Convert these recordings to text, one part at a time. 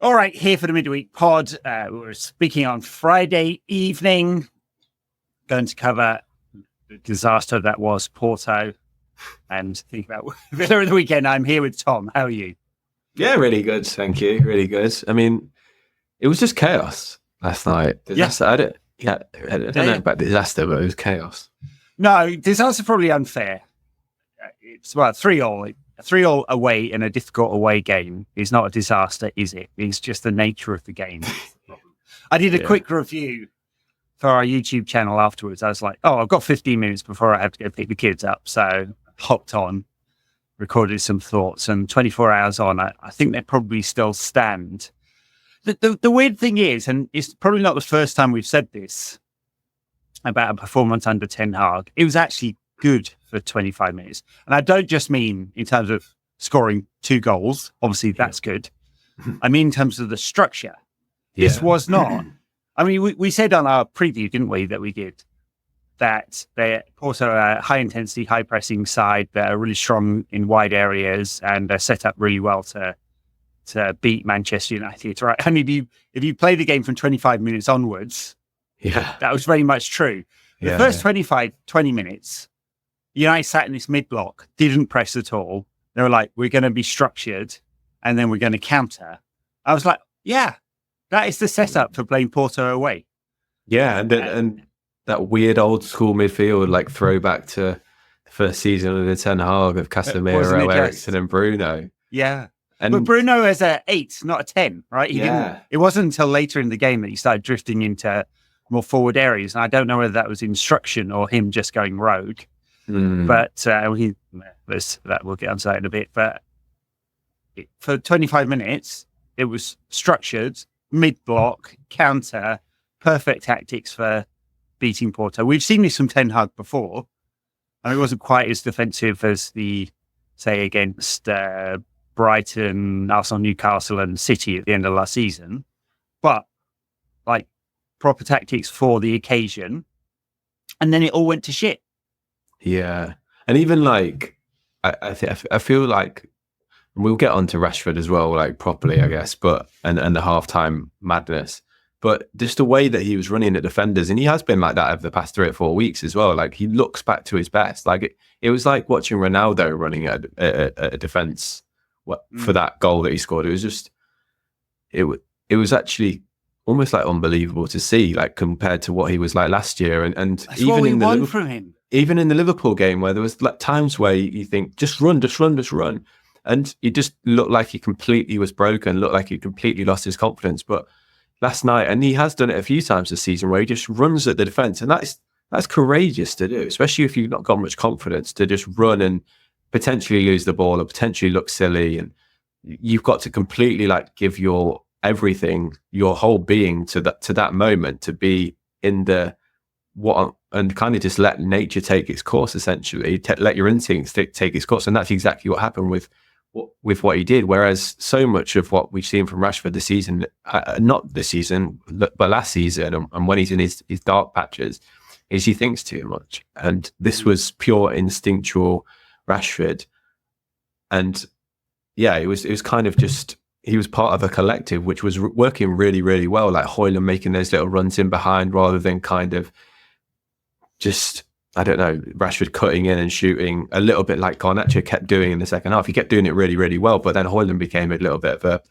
All right, here for the midweek pod. We're speaking on Friday evening. Going to cover the disaster that was Porto and think about Villa of the weekend. I'm here with Tom. How are you? Yeah, really good. Thank you. Really good. I mean, it was just chaos last night. Disaster. I don't know about disaster, but it was chaos. No, disaster probably unfair. It's 3-3 away in a difficult away game is not a disaster, is it? It's just the nature of the game. I did a quick review for our YouTube channel afterwards. I was like, I've got 15 minutes before I have to go pick the kids up. So hopped on, recorded some thoughts, and 24 hours on, I think they probably still stand. The weird thing is, and it's probably not the first time we've said this about a performance under Ten Hag, it was actually good for 25 minutes. And I don't just mean in terms of scoring 2 goals. Obviously, that's good. I mean in terms of the structure. Yeah. This was not. I mean, we said on our preview, didn't we, that they're also a high-intensity, high-pressing side that are really strong in wide areas and they're set up really well to beat Manchester United, right? I mean, if you play the game from 25 minutes onwards, that was very much true. The first 20 minutes, United sat in this mid-block, didn't press at all. They were like, we're going to be structured and then we're going to counter. I was like, that is the setup for playing Porto away. Yeah, and that weird old school midfield, like throwback to the first season of the Ten Hag of Casemiro, Eriksen and Bruno. Yeah. But Bruno is a 8, not a 10, right? It wasn't until later in the game that he started drifting into more forward areas. And I don't know whether that was instruction or him just going rogue. But we'll get onto that in a bit. But for 25 minutes, it was structured, mid-block, counter, perfect tactics for beating Porto. We've seen this from Ten Hag before, and it wasn't quite as defensive as say, against Brighton, Arsenal, Newcastle, and City at the end of last season. But like proper tactics for the occasion, and then it all went to shit. Yeah, and even like I feel like we'll get onto Rashford as well, like properly, I guess. But and the halftime madness, but just the way that he was running at defenders, and he has been like that over the past 3 or 4 weeks as well. Like he looks back to his best. Like it was like watching Ronaldo running at a defense for that goal that he scored. It was just it was actually almost like unbelievable to see, like compared to what he was like last year, and that's even what we won from him. Even in the Liverpool game, where there was like times where you think, just run. And he just looked like he completely was broken, looked like he completely lost his confidence. But last night, and he has done it a few times this season, where he just runs at the defence. And that's courageous to do, especially if you've not got much confidence, to just run and potentially lose the ball or potentially look silly. And you've got to completely like give your everything, your whole being to that moment, to be in the and kind of just let nature take its course, essentially. Let your instincts take its course. And that's exactly what happened with what he did. Whereas so much of what we've seen from Rashford this season, not this season, but last season, and when he's in his dark patches, is he thinks too much. And this was pure instinctual Rashford. And it was kind of just, he was part of a collective which was working really, really well, like Højlund making those little runs in behind rather than kind of just, I don't know, Rashford cutting in and shooting a little bit like Garnacho kept doing in the second half. He kept doing it really, really well, but then Højlund became a little bit of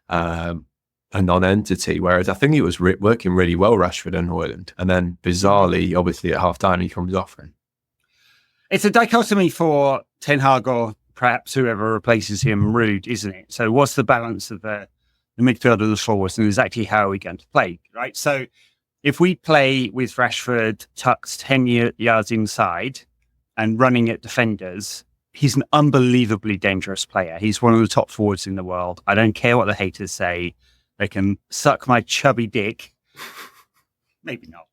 a non-entity, whereas I think he was working really well, Rashford and Højlund. And then bizarrely, obviously at half-time, he comes off. It's a dichotomy for Ten Hag or perhaps whoever replaces him, Ruud, isn't it? So what's the balance of the midfield of the forwards, and exactly how are we going to play, right? So if we play with Rashford tucked 10 yards inside and running at defenders, he's an unbelievably dangerous player. He's one of the top forwards in the world. I don't care what the haters say. They can suck my chubby dick. Maybe not.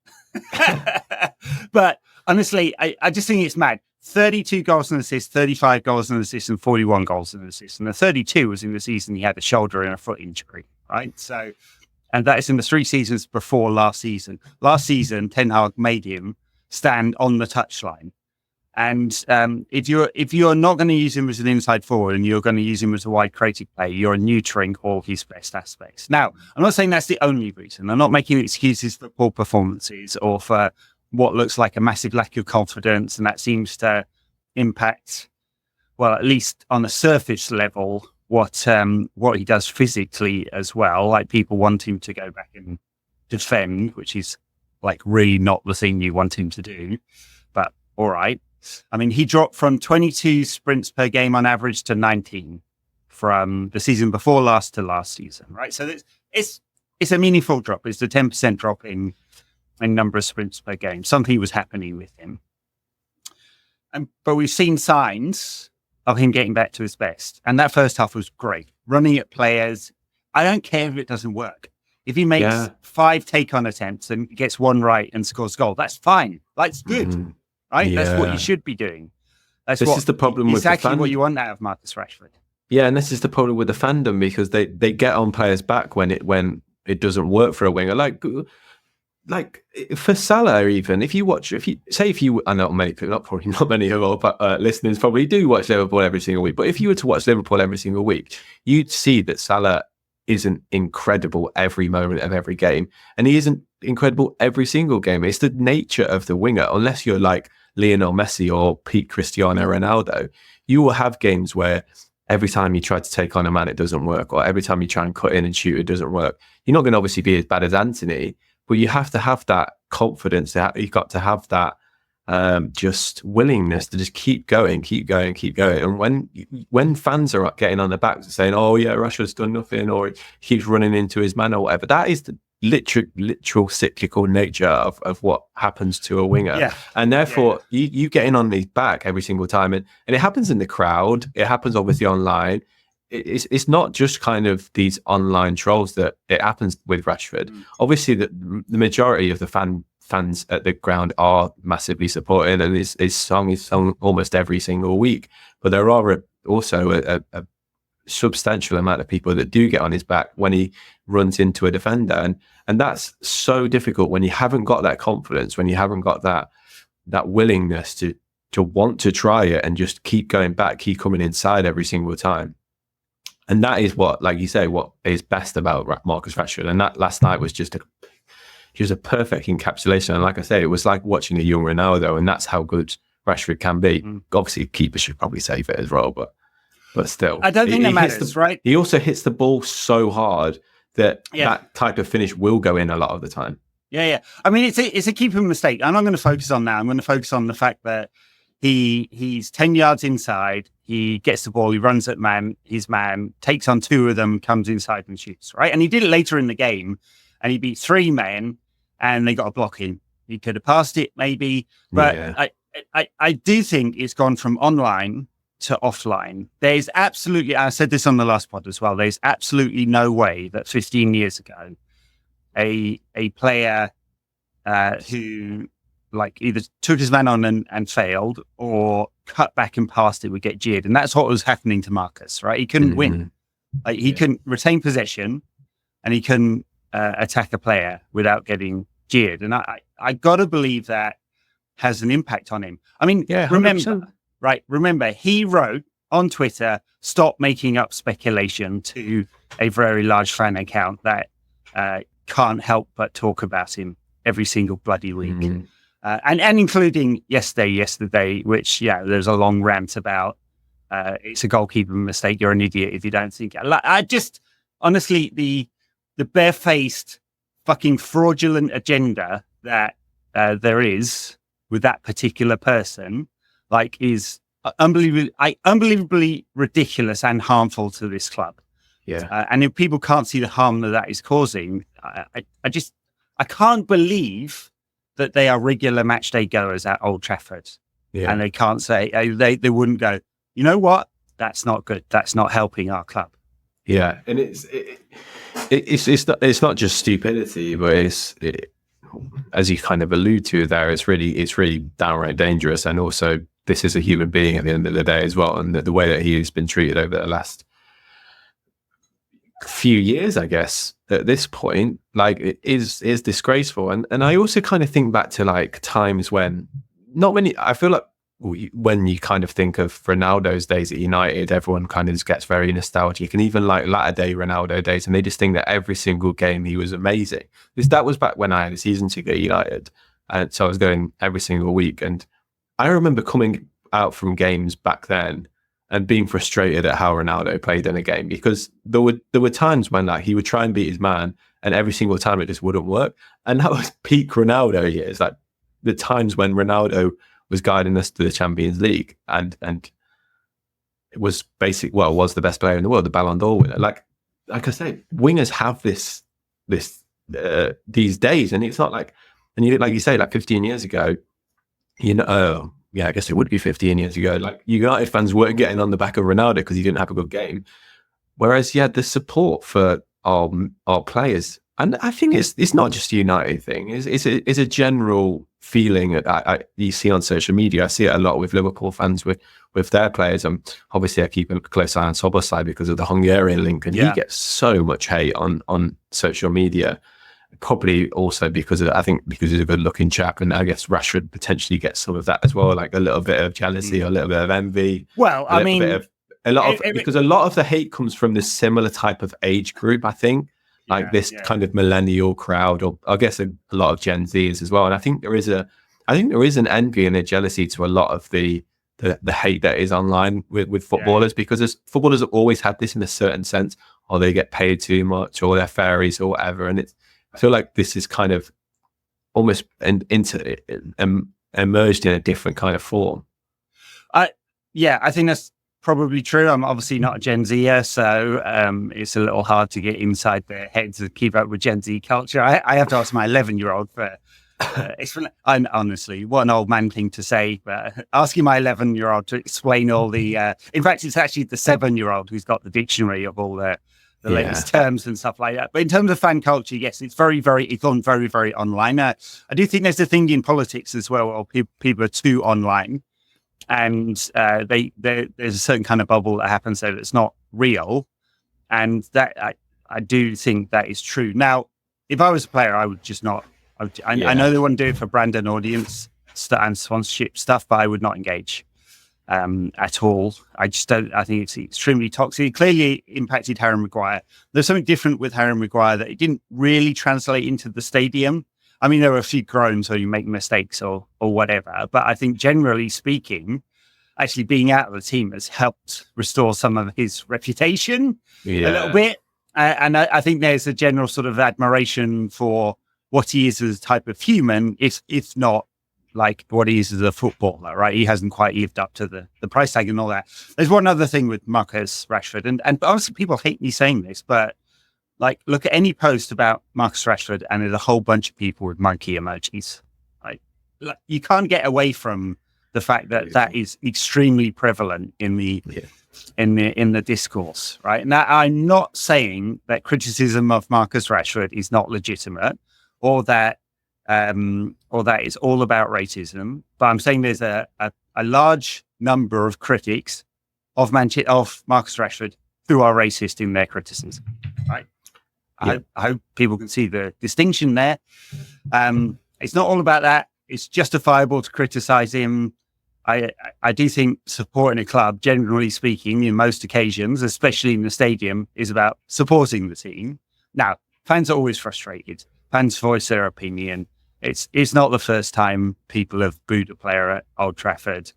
But honestly, I just think it's mad. 32 goals and assists, 35 goals and assists, and 41 goals and assists. And the 32 was in the season he had a shoulder and a foot injury, right? So, and that is in the 3 seasons before last season. Last season, Ten Hag made him stand on the touchline And if you're not going to use him as an inside forward and you're going to use him as a wide creative player, you're neutering all his best aspects. Now, I'm not saying that's the only reason. I'm not making excuses for poor performances or for what looks like a massive lack of confidence, and that seems to impact, well, at least on a surface level, what he does physically as well. Like, people want him to go back and defend, which is like really not the thing you want him to do. But all right. I mean, he dropped from 22 sprints per game on average to 19 from the season before last to last season, right? So it's a meaningful drop. It's a 10% drop in number of sprints per game. Something was happening with him. But we've seen signs of him getting back to his best. And that first half was great. Running at players. I don't care if it doesn't work. If he makes 5 take-on attempts and gets one right and scores a goal, that's fine. That's good. Right? Yeah. That's what you should be doing. This is the problem with exactly what you want out of Marcus Rashford. Yeah, and this is the problem with the fandom, because they get on players back when it doesn't work for a winger. Like for Salah, even if you I know probably not many of our listeners probably do watch Liverpool every single week, but if you were to watch Liverpool every single week, you'd see that Salah isn't incredible every moment of every game, and he isn't incredible every single game. It's the nature of the winger. Unless you're like Lionel Messi or Pete Cristiano Ronaldo, you will have games where every time you try to take on a man, it doesn't work, or every time you try and cut in and shoot, it doesn't work. You're not going to obviously be as bad as Anthony, but you have to have that confidence. You've got to have that just willingness to just keep going. And when fans are getting on the back saying, "Oh yeah, Rashford's done nothing," or he keeps running into his man or whatever, that is the literal cyclical nature of what happens to a winger. Yeah. And therefore you getting on his back every single time, and it happens in the crowd, it happens obviously online. It's not just kind of these online trolls that it happens with Rashford. Obviously the majority of the fans at the ground are massively supporting, and his song is sung almost every single week, but there are also a substantial amount of people that do get on his back when he runs into a defender, and that's so difficult when you haven't got that confidence, when you haven't got that willingness to want to try it and just keep going back, keep coming inside every single time. And that is what, like you say, what is best about Marcus Rashford. And that last night was just a perfect encapsulation. And like I say, it was like watching a young Ronaldo, and that's how good Rashford can be. Obviously, keeper should probably save it as well, but still, I don't think that matters, right? He also hits the ball so hard that type of finish will go in a lot of the time. Yeah. I mean, it's a keeper mistake. I'm not going to focus on that. I'm going to focus on the fact that he's 10 yards inside. He gets the ball. He runs at his man, takes on 2 of them, comes inside and shoots, right? And he did it later in the game, and he beat 3 men, and they got a block in. He could have passed it maybe, but I do think it's gone from online to offline. There's absolutely, I said this on the last pod as well, there's absolutely no way that 15 years ago, a player who like either took his man on and failed, or cut back and passed it would get jeered. And that's what was happening to Marcus, right? He couldn't win. Like, he couldn't retain possession, and he couldn't attack a player without getting jeered. And I got to believe that has an impact on him. I mean, remember, he wrote on Twitter, "Stop making up speculation," to a very large fan account that can't help but talk about him every single bloody week. And including yesterday, which, there's a long rant about it's a goalkeeper mistake. You're an idiot if you don't think it. I just, honestly, the barefaced fucking fraudulent agenda that there is with that particular person, like, is unbelievably ridiculous and harmful to this club. Yeah. And if people can't see the harm that is causing, I can't believe that they are regular match day goers at Old Trafford. Yeah. And they can't say, they wouldn't go, you know what? That's not good. That's not helping our club. Yeah. And it's not just stupidity, but as you kind of allude to there, it's really downright dangerous. And also, this is a human being at the end of the day as well. And the way that he has been treated over the last few years, I guess, at this point, like, it is disgraceful. And I also kind of think back to like times when I feel like when you kind of think of Ronaldo's days at United, everyone kind of just gets very nostalgic, and even like latter day Ronaldo days, and they just think that every single game he was amazing. Because that was back when I had a season ticket at United, and so I was going every single week. And I remember coming out from games back then and being frustrated at how Ronaldo played in a game, because there were times when like he would try and beat his man, and every single time it just wouldn't work. And that was peak Ronaldo years, like the times when Ronaldo was guiding us to the Champions League, and it was was the best player in the world, the Ballon d'Or winner. Like I say, wingers have these days, and it's not like, and you like you say, like 15 years ago, I guess it would be 15 years ago. Like United fans weren't getting on the back of Ronaldo because he didn't have a good game, whereas he had the support for our players. And I think it's not just a United thing. It's a general feeling that you see on social media. I see it a lot with Liverpool fans with their players. And obviously I keep a close eye on Szoboszlai because of the Hungarian link, and he gets so much hate on social media. Probably also because he's a good-looking chap, and I guess Rashford potentially gets some of that as well, like a little bit of jealousy, or a little bit of envy. Well, because a lot of the hate comes from this similar type of age group, I think. Like this kind of millennial crowd, or I guess a lot of Gen Zs as well. And I think there is an envy and a jealousy to a lot of the hate that is online with footballers, because footballers have always had this in a certain sense, or they get paid too much, or they're fairies or whatever. And I feel like this is kind of almost emerged in a different kind of form. I think that's probably true. I'm obviously not a Gen Zer, so it's a little hard to get inside their heads to keep up with Gen Z culture. I have to ask my 11-year-old for I'm honestly, what an old man thing to say, but asking my 11-year-old to explain all the in fact it's actually the 7-year-old who's got the dictionary of all the latest terms and stuff like that. But in terms of fan culture, yes, it's very, very online. I do think there's a thing in politics as well, where people are too online, and there's a certain kind of bubble that happens there that's not real, and that I do think that is true. Now, if I was a player, I would just not. I know they want to do it for brand and audience and sponsorship stuff, but I would not engage at all. I just don't. I think it's extremely toxic. It clearly impacted Harry Maguire. There's something different with Harry Maguire that it didn't really translate into the stadium. I mean, there were a few groans or you make mistakes or whatever, but I think generally speaking, actually being out of the team has helped restore some of his reputation a little bit. And I think there's a general sort of admiration for what he is as a type of human, if not like what he is as a footballer, right? He hasn't quite lived up to the price tag and all that. There's one other thing with Marcus Rashford, and obviously people hate me saying this, but like, look at any post about Marcus Rashford and there's a whole bunch of people with monkey emojis. Like you can't get away from the fact that that is extremely prevalent in the discourse, right? Now, I'm not saying that criticism of Marcus Rashford is not legitimate, or that is all about racism. But I'm saying there's a large number of critics of Marcus Rashford who are racist in their criticism, right? Yeah. I hope people can see the distinction there. It's not all about that. It's justifiable to criticize him. I do think supporting a club, generally speaking, in most occasions, especially in the stadium, is about supporting the team. Now, fans are always frustrated. Fans voice their opinion. It's not the first time people have booed a player at Old Trafford.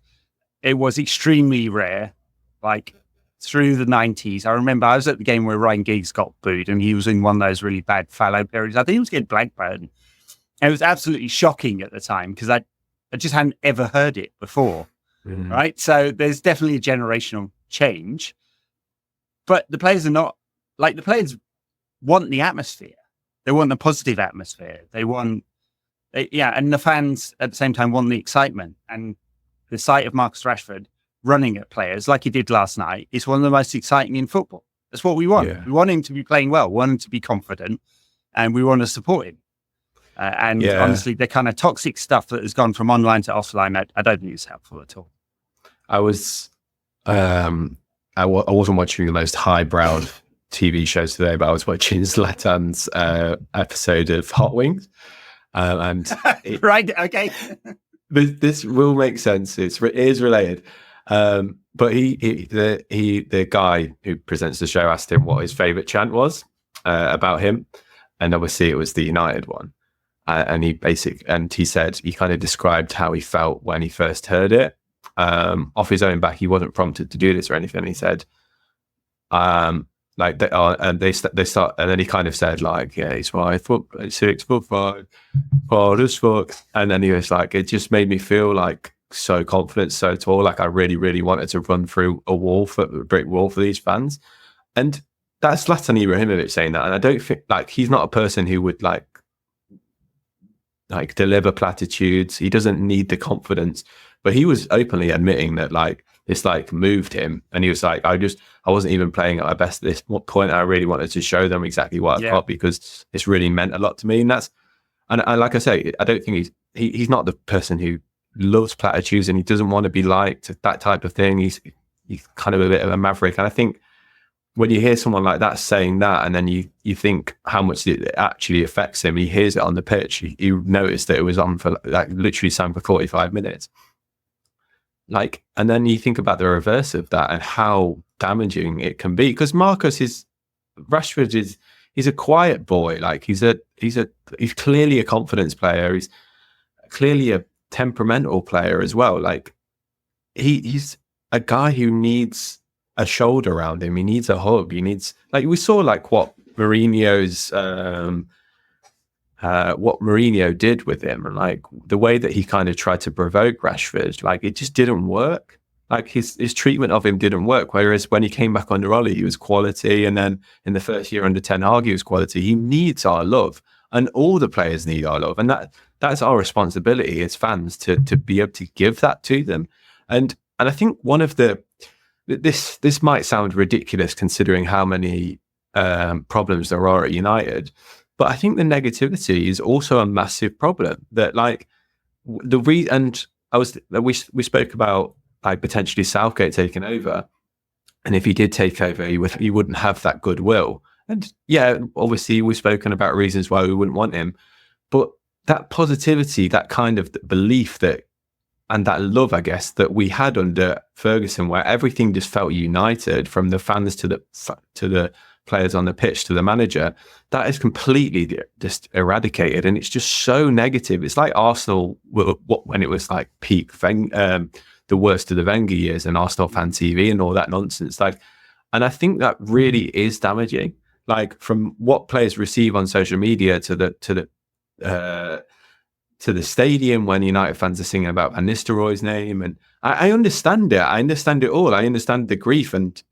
It was extremely rare, like through the 90s. I remember I was at the game where Ryan Giggs got booed, and he was in one of those really bad fallow periods. I think he was getting Blackburn. And it was absolutely shocking at the time because I just hadn't ever heard it before, right? So there's definitely a generational change. But the players are not, like, the players want the atmosphere. They want the positive atmosphere. And the fans at the same time want the excitement. And the sight of Marcus Rashford running at players like he did last night is one of the most exciting in football. That's what we want. Yeah. We want him to be playing well, we want him to be confident, and we want to support him. Honestly, the kind of toxic stuff that has gone from online to offline, I don't think it's helpful at all. I wasn't watching the most highbrow TV shows today, but I was watching Zlatan's episode of Hot Wings. Right, okay. this will make sense. It is related. But the guy who presents the show asked him what his favourite chant was about him, and obviously it was the United one. And he said he kind of described how he felt when he first heard it. Off his own back, he wasn't prompted to do this or anything. He said, like they are, and they start, and then he kind of said like, yeah, he's 5 foot 6 foot 5, hard as fuck. And then he was like, it just made me feel like so confident, so tall. Like I really, really wanted to run through a brick wall for these fans. And that's Zlatan Ibrahimovic saying that. And I don't think like he's not a person who would like deliver platitudes. He doesn't need the confidence, but he was openly admitting that like this like moved him, and he was like, I wasn't even playing at my best at this point. I really wanted to show them exactly what I've got, because this really meant a lot to me. And like I say, I don't think he's not the person who loves platitudes, and he doesn't want to be liked, that type of thing. He's kind of a bit of a maverick, and I think when you hear someone like that saying that, and then you think how much it actually affects him, he hears it on the pitch. You notice that it was on for like literally sang for 45 minutes. Like, and then you think about the reverse of that and how damaging it can be. Because Rashford he's a quiet boy. Like he's clearly a confidence player. He's clearly a temperamental player as well. Like he's a guy who needs a shoulder around him. He needs a hug. He needs, like, we saw like what Mourinho did with him, and like the way that he kind of tried to provoke Rashford, like it just didn't work. Like his treatment of him didn't work. Whereas when he came back under Ollie, he was quality, and then in the first year under Ten Hag, he was quality. He needs our love, and all the players need our love, and that's our responsibility as fans to be able to give that to them. And I think one of this might sound ridiculous considering how many problems there are at United, but I think the negativity is also a massive problem. That like we spoke about like potentially Southgate taking over, and if he did take over, he wouldn't have that goodwill. And yeah, obviously we've spoken about reasons why we wouldn't want him, but that positivity, that kind of belief and that love, I guess, that we had under Ferguson, where everything just felt united, from the fans to the players on the pitch to the manager, that is completely just eradicated, and it's just so negative. It's like Arsenal when it was like peak the worst of the Wenger years and Arsenal fan TV and all that nonsense. Like, and I think that really is damaging. Like from what players receive on social media to the stadium when United fans are singing about Van Nistelrooy's name. And I understand it. I understand it all. I understand the grief, and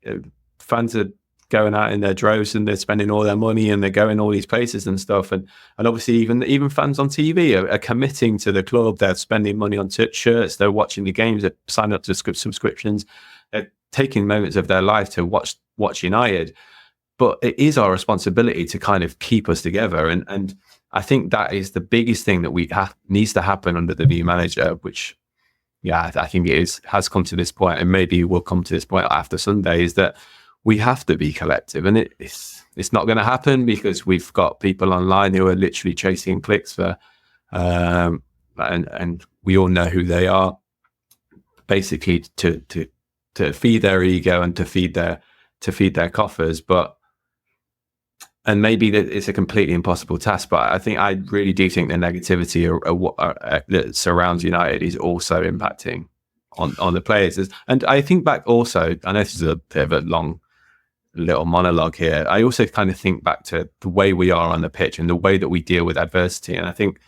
fans are going out in their droves and they're spending all their money and they're going all these places and stuff. And obviously even fans on TV are committing to the club. They're spending money on shirts. They're watching the games. They're signing up to subscriptions. They're taking moments of their life to watch United. But it is our responsibility to kind of keep us together. And I think that is the biggest thing that needs to happen under the new manager, which, yeah, I think has come to this point, and maybe will come to this point after Sunday, is that we have to be collective. And it's not going to happen because we've got people online who are literally chasing clicks for, and we all know who they are, basically to feed their ego and to feed their coffers. And maybe it's a completely impossible task, but I really do think the negativity that surrounds United is also impacting on the players. And I think back also, I know this is a bit of a long little monologue here, I also kind of think back to the way we are on the pitch and the way that we deal with adversity. And I think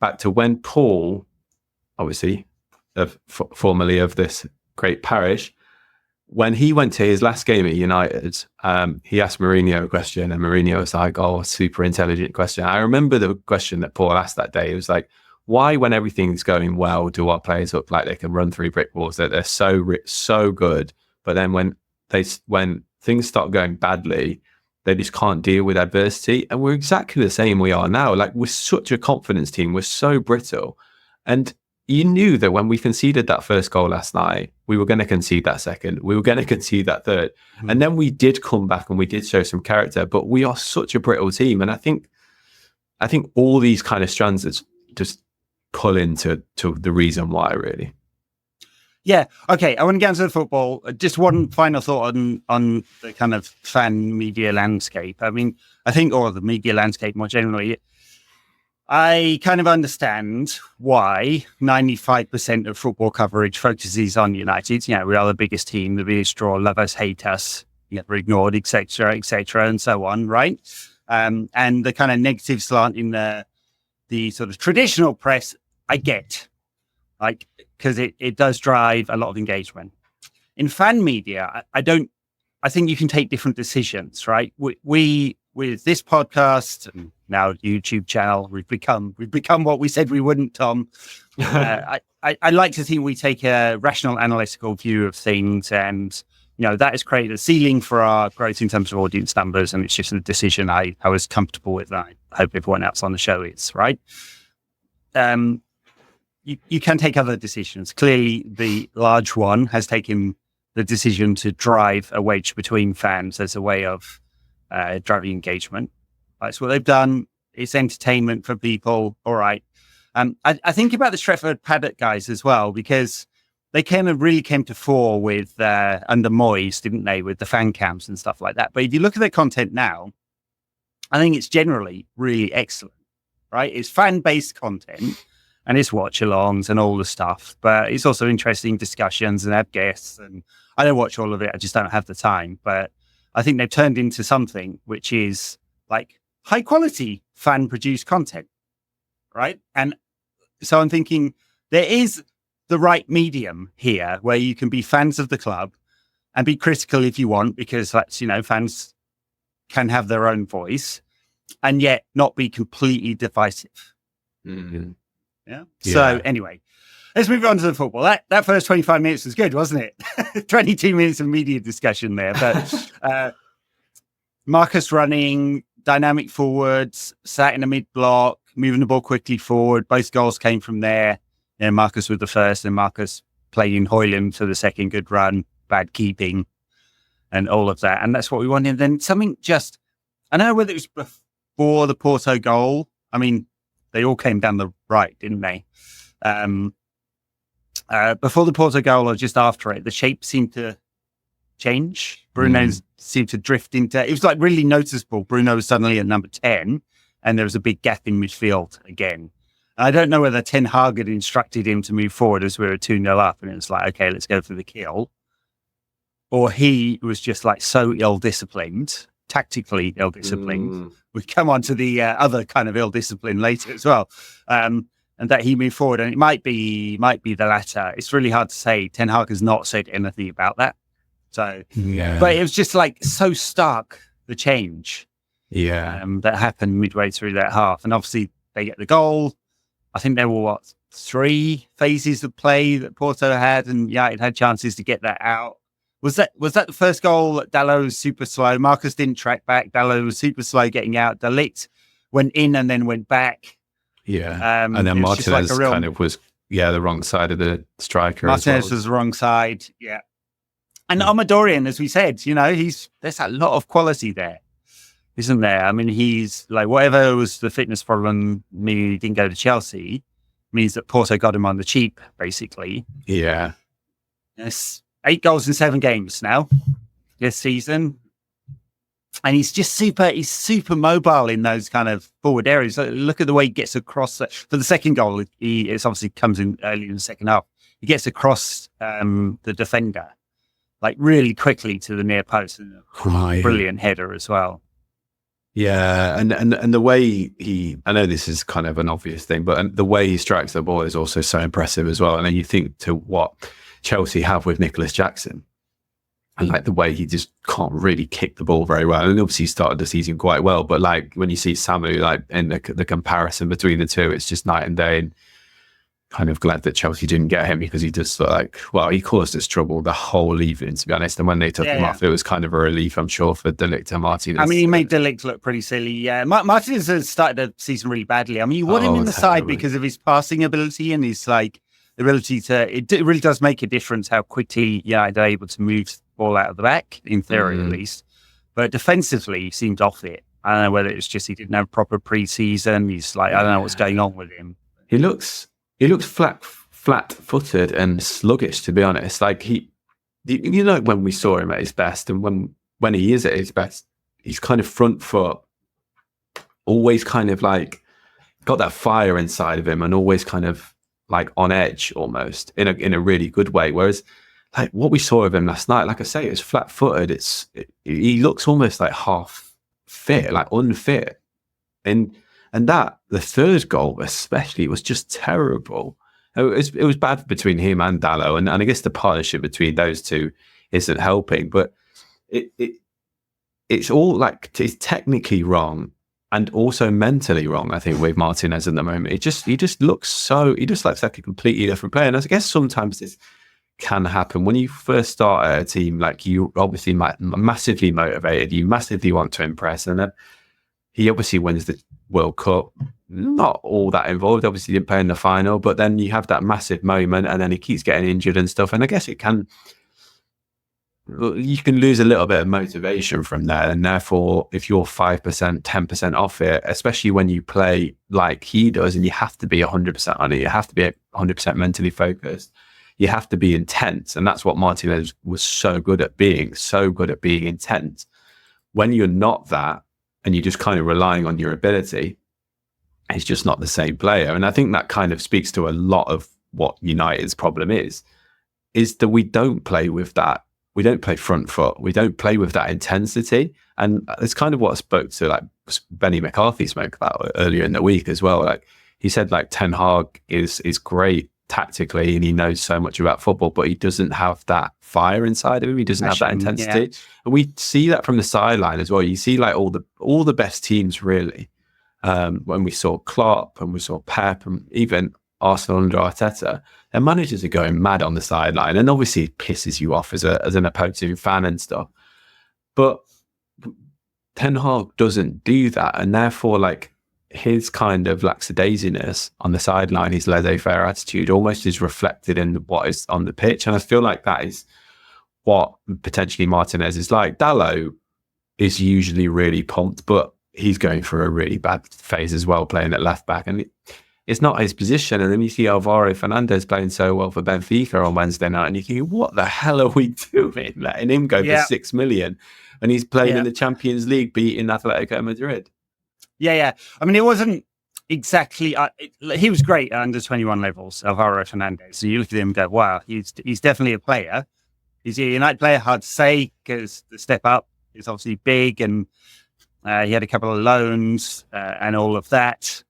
back to when Paul, obviously, formerly of this great parish, when he went to his last game at United, he asked Mourinho a question, and Mourinho was like, "Oh, super intelligent question." I remember the question that Paul asked that day. It was like, "Why, when everything's going well, do our players look like they can run through brick walls? That they're so good, but then when things start going badly, they just can't deal with adversity." And we're exactly the same we are now. Like, we're such a confidence team. We're so brittle, and you knew that when we conceded that first goal last night, we were going to concede that second. We were going to concede that third. Mm-hmm. And then we did come back and we did show some character, but we are such a brittle team. And I think all these kind of strands that's just pull into the reason why, really. Yeah. Okay. I want to get into the football. Just one final thought on the kind of fan media landscape. I mean, I think, or the media landscape more generally, I kind of understand why 95% of football coverage focuses on United. You know, we are the biggest team, the biggest draw, love us, hate us, we're ignored, etc., and so on, right? And the kind of negative slant in the sort of traditional press, I get, like, because it does drive a lot of engagement. In fan media, I think you can take different decisions, right? We with this podcast and now YouTube channel, we've become what we said we wouldn't, Tom. I like to think we take a rational, analytical view of things, and that has created a ceiling for our growth in terms of audience numbers, and it's just a decision I was comfortable with. I hope everyone else on the show is, right. You can take other decisions. Clearly, the large one has taken the decision to drive a wedge between fans as a way of driving engagement. That's what they've done. It's entertainment for people. All right. I think about the Stretford Paddock guys as well, because they kind of really came to fore with under Moyes, didn't they, with the fan cams and stuff like that. But if you look at their content now, I think it's generally really excellent, right? It's fan-based content and it's watch-alongs and all the stuff. But it's also interesting discussions and have guests. And I don't watch all of it. I just don't have the time. But I think they've turned into something which is like high quality fan produced content, right? And so I'm thinking there is the right medium here where you can be fans of the club and be critical if you want, because that's, fans can have their own voice and yet not be completely divisive. Mm-hmm. Yeah. So anyway, let's move on to the football. That first 25 minutes was good, wasn't it? 22 minutes of media discussion there. But Marcus running, dynamic forwards, sat in the mid-block, moving the ball quickly forward. Both goals came from there. Marcus with the first, and Marcus played in Hoyland for the second. Good run, bad keeping, and all of that. And that's what we wanted. And then something just, I don't know whether it was before the Porto goal. I mean, they all came down the right, didn't they? Before the Porto goal or just after it, the shape seemed to change. Bruno seemed to drift into, it was like really noticeable. Bruno was suddenly at number 10 and there was a big gap in midfield again. And I don't know whether Ten Hag had instructed him to move forward as we were 2-0 up and it was like, okay, let's go for the kill. Or he was just like so ill-disciplined, tactically ill-disciplined. We come on to the other kind of ill-discipline later as well. And that he moved forward. And it might be the latter. It's really hard to say. Ten Hag has not said anything about that. So, but it was just like so stark, the change that happened midway through that half. And obviously they get the goal. I think there were 3 phases of play that Porto had, and it had chances to get that out. Was that the first goal? Dalot was super slow. Marcus didn't track back. Dalot was super slow getting out. De Ligt went in and then went back. Yeah. And then Martinez kind of was the wrong side of the striker. Martinez was the wrong side. Yeah. And Amadorian, as we said, there's a lot of quality there, isn't there? I mean, he's like, whatever was the fitness problem, meaning he didn't go to Chelsea, means that Porto got him on the cheap, basically. Yeah. Yes. 8 goals in 7 games now this season. And he's super mobile in those kind of forward areas. Look at the way he gets across. For the second goal, it obviously comes in early in the second half. He gets across the defender, like really quickly to the near post. Brilliant header as well. Yeah, and the way I know this is kind of an obvious thing, but the way he strikes the ball is also so impressive as well. And then you think to what Chelsea have with Nicholas Jackson, and like the way he just can't really kick the ball very well. And obviously he started the season quite well, but like when you see Samu, like in the comparison between the two, it's just night and day. And kind of glad that Chelsea didn't get him, because he just he caused us trouble the whole evening, to be honest. And when they took him off, it was kind of a relief, I'm sure, for De Ligt and Martinez. I mean, he made De Ligt look pretty silly. Yeah, Martinez has started the season really badly. I mean, you want him in the side because of his passing ability and his ability to. It really does make a difference how quickly they're able to move the ball out of the back, in theory at least. But defensively, he seemed off it. I don't know whether it's just he didn't have proper pre-season. He's I don't know what's going on with him. He looks he looks flat-footed and sluggish, to be honest. Like when we saw him at his best, and when he is at his best, he's kind of front foot, always kind of like got that fire inside of him, and always kind of like on edge almost in a really good way. Whereas like what we saw of him last night, like I say, it's flat-footed. He looks almost like half fit, like unfit, and that the third goal especially was just terrible. It was bad between him and Dalot, and I guess the partnership between those two isn't helping. But it's all like it's technically wrong and also mentally wrong. I think with Martinez at the moment, he just looks like a completely different player. And I guess sometimes this can happen when you first start at a team. Like you obviously massively motivated, you massively want to impress, and then he obviously wins the World Cup. Not all that involved. Obviously, he didn't play in the final, but then you have that massive moment, and then he keeps getting injured and stuff. And I guess you can lose a little bit of motivation from there. And therefore, if you're 5%, 10% off it, especially when you play like he does, and you have to be 100% on it, you have to be 100% mentally focused, you have to be intense. And that's what Martinez was so good at being intense. When you're not that, and you're just kind of relying on your ability, he's just not the same player. And I think that kind of speaks to a lot of what United's problem is that we don't play with that. We don't play front foot. We don't play with that intensity. And it's kind of what I spoke to like Benny McCarthy spoke about earlier in the week as well. Like he said, like Ten Hag is great tactically, and he knows so much about football, but he doesn't have that fire inside of him. He doesn't have that intensity. Yeah. And we see that from the sideline as well. You see like all the best teams really. When we saw Klopp and we saw Pep and even Arsenal under Arteta, their managers are going mad on the sideline, and obviously it pisses you off as an opposing fan and stuff. But Ten Hag doesn't do that, and therefore like his kind of lackadaisiness on the sideline, his laissez-faire attitude almost is reflected in what is on the pitch. And I feel like that is what potentially Martinez is like. Dalot is usually really pumped, but he's going through a really bad phase as well, playing at left back, and it's not his position. And then you see Alvaro Fernandes playing so well for Benfica on Wednesday night, and you think, what the hell are we doing? Letting him go for 6 million, and he's playing in the Champions League, beating Atletico Madrid. Yeah. I mean, it wasn't exactly. He was great at under 21 levels, Alvaro Fernandes. So you look at him and go, wow, he's definitely a player. He's a United player, hard to say, because the step up is obviously big, and he had a couple of loans and all of that.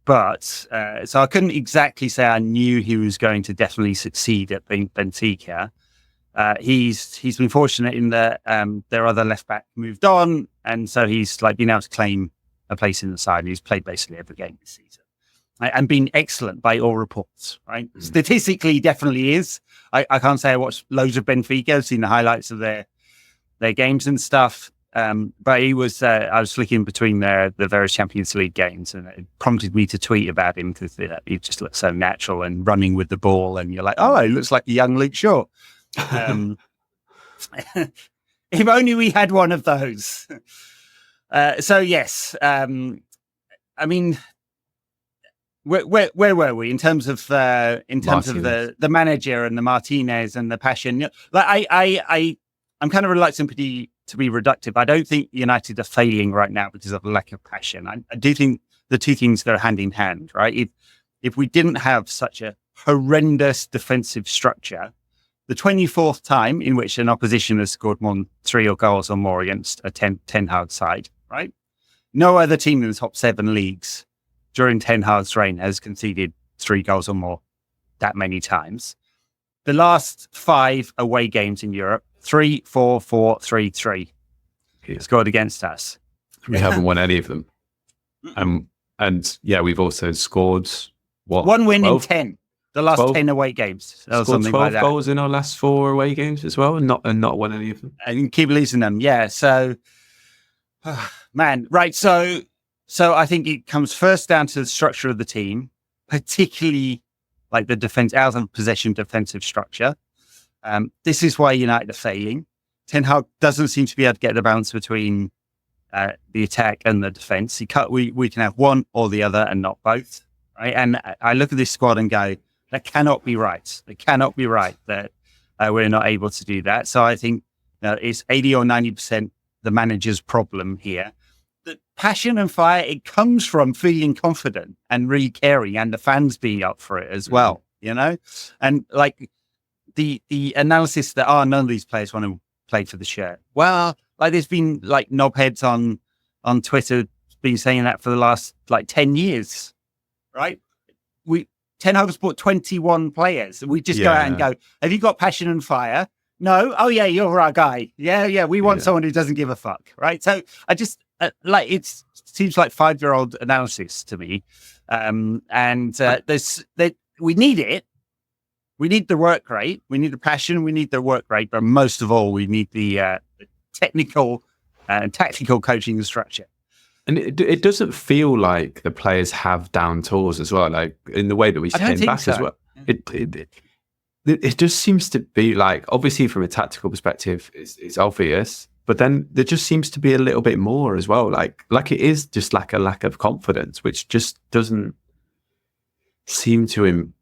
So I couldn't exactly say I knew he was going to definitely succeed at Benfica. He's been fortunate in that their other left back moved on, and so he's like been able to claim a place in the side. He's played basically every game this season, right? And been excellent by all reports. Right, statistically, he definitely is. I can't say I watched loads of Benfica. I've seen the highlights of their games and stuff. But he was. I was flicking between the various Champions League games, and it prompted me to tweet about him because he just looks so natural and running with the ball, and you're like, oh, he looks like a young Luke Shaw. If only we had one of those. So yes, I mean, where were we in terms of the manager and the Martinez and the passion? Like I'm kind of reluctant to be reductive. I don't think United are failing right now because of a lack of passion. I do think the two things go hand in hand, right? If we didn't have such a horrendous defensive structure, the 24th time in which an opposition has scored more than 3 goals or more against a Ten Hag side, right? No other team in the top 7 leagues during Ten Hag's reign has conceded 3 goals or more that many times. The last 5 away games in Europe, 3-4-4, 3-3 scored against us. We haven't won any of them. And yeah, we've also scored one win 12? In 10. The last 12, 10 away games. Scored something 12 like that. Goals in our last 4 away games as well, and not won any of them. And keep losing them. Yeah. So, man, right. So I think it comes first down to the structure of the team, particularly like the defense, out of possession defensive structure. This is why United are failing. Ten Hag doesn't seem to be able to get the balance between the attack and the defense. We can have one or the other and not both. right? And I look at this squad and go, that cannot be right. It cannot be right that we're not able to do that. So I think it's 80 or 90% the manager's problem here. The passion and fire, it comes from feeling confident and really caring, and the fans being up for it as well, And like the analysis that none of these players want to play for the shirt. Well, like there's been like knobheads on Twitter been saying that for the last 10 years, right? Ten Hag's bought 21 players. We just go out and go, have you got passion and fire? No. Oh yeah, you're our guy. Yeah. We want someone who doesn't give a fuck, right? So I just it seems like 5-year-old analysis to me. We need it. We need the work rate. We need the passion. We need the work rate. But most of all, we need the technical and tactical coaching and structure. And it doesn't feel like the players have down tools as well, like in the way that we came back as well. It just seems to be like, obviously from a tactical perspective, it's obvious, but then there just seems to be a little bit more as well. Like it is just like a lack of confidence, which just doesn't seem to him.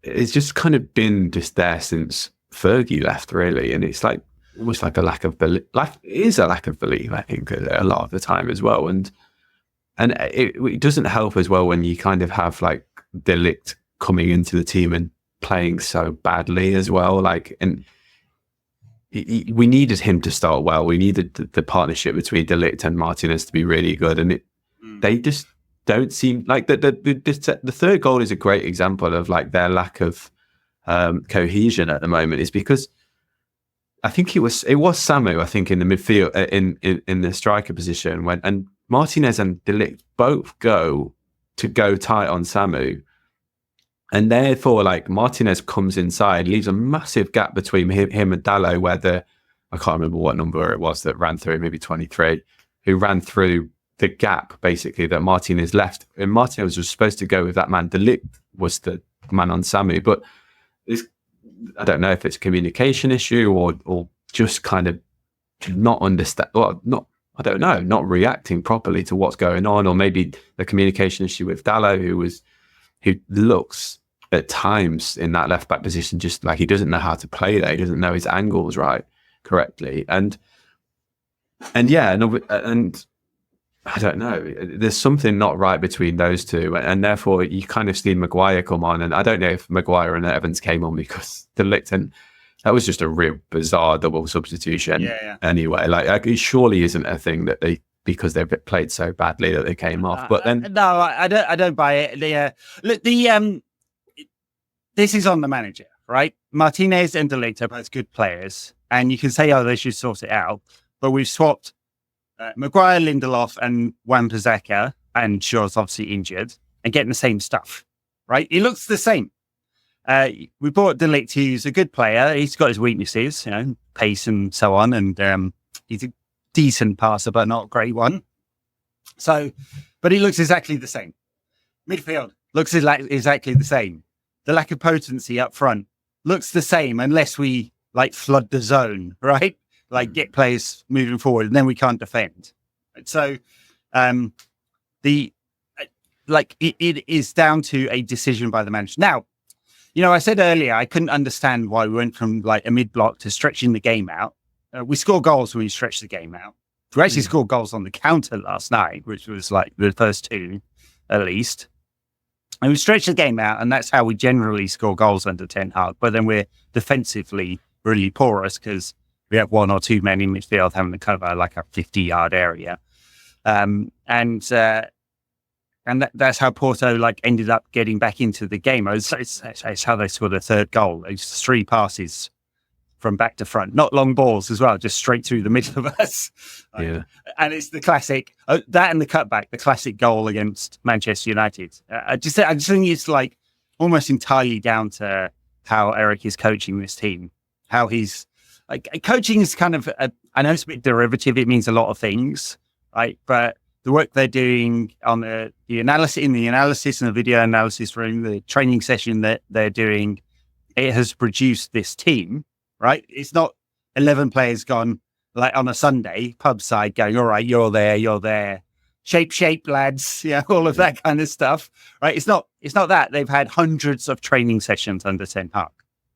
It's just kind of been just there since Fergie left, really, and it's like almost like a lack of belief. Like it is a lack of belief, I think, a lot of the time as well. And it doesn't help as well when you kind of have like De Ligt coming into the team and playing so badly as well. Like, and we needed him to start well. We needed the partnership between De Ligt and Martinez to be really good, and they just don't seem like the third goal is a great example of like their lack of cohesion at the moment. Is because I think it was Samu, I think, in the midfield, in the striker position, and Martinez and De Ligt both go tight on Samu, and therefore like Martinez comes inside, leaves a massive gap between him and Dalot, where I can't remember what number it was that ran through, maybe 23, who ran through the gap basically that Martinez left, and Martinez was supposed to go with that man. De Ligt was the man on Samu, but I don't know if it's a communication issue or just kind of not understand. Well, I don't know, not reacting properly to what's going on, or maybe the communication issue with Dalot, who looks at times in that left back position just like he doesn't know how to play there. He doesn't know his angles correctly, and I don't know. There's something not right between those two, and therefore you kind of see Maguire come on. And I don't know if Maguire and Evans came on because De Ligt, and that was just a real bizarre double substitution. Yeah. Anyway, like it surely isn't a thing that because they've played so badly that they came off. But then no, I don't buy it. This is on the manager, right? Martinez and De Ligt are both good players, and you can say, they should sort it out. But we've swapped Maguire, Lindelof, and Wan-Bissaka, and Shaw's obviously injured, and getting the same stuff, right? He looks the same. We bought De Ligt, who's a good player. He's got his weaknesses, pace and so on, and he's a decent passer, but not a great one. So, but he looks exactly the same. Midfield looks exactly the same. The lack of potency up front looks the same, unless we flood the zone, right? Get players moving forward, and then we can't defend. So, it is down to a decision by the manager. Now, I said earlier I couldn't understand why we went from a mid block to stretching the game out. We score goals when we stretch the game out. We actually scored goals on the counter last night, which was the first two at least. And we stretched the game out, and that's how we generally score goals under Ten Hag. But then we're defensively really porous because we have one or two men in midfield having to cover a 50-yard area. And that's how Porto ended up getting back into the game. It's how they scored a third goal. It's 3 passes from back to front, not long balls as well, just straight through the middle of us. Yeah. And it's the classic, that and the cutback, the classic goal against Manchester United. I just think it's almost entirely down to how Erik is coaching this team, how he's coaching is kind of, I know it's a bit derivative. It means a lot of things, right? But the work they're doing on the analysis, in the analysis and the video analysis room, the training session that they're doing, it has produced this team, right? It's not 11 players gone on a Sunday pub side going, all right, you're there, shape, lads. Yeah, all of that kind of stuff. Right? It's not that they've had hundreds of training sessions under Ten Hag.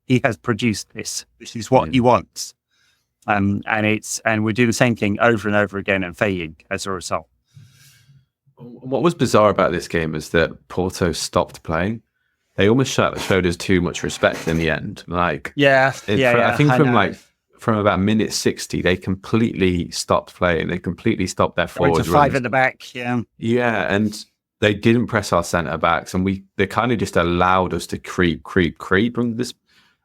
He has produced this. This is what he wants. And we're doing the same thing over and over again and failing as a result. What was bizarre about this game is that Porto stopped playing. They almost showed us too much respect in the end. Like, I think from about minute 60, they completely stopped playing. They completely stopped their forwards. To 5 at the back, yeah, and they didn't press our centre backs, and they kind of just allowed us to creep. And this,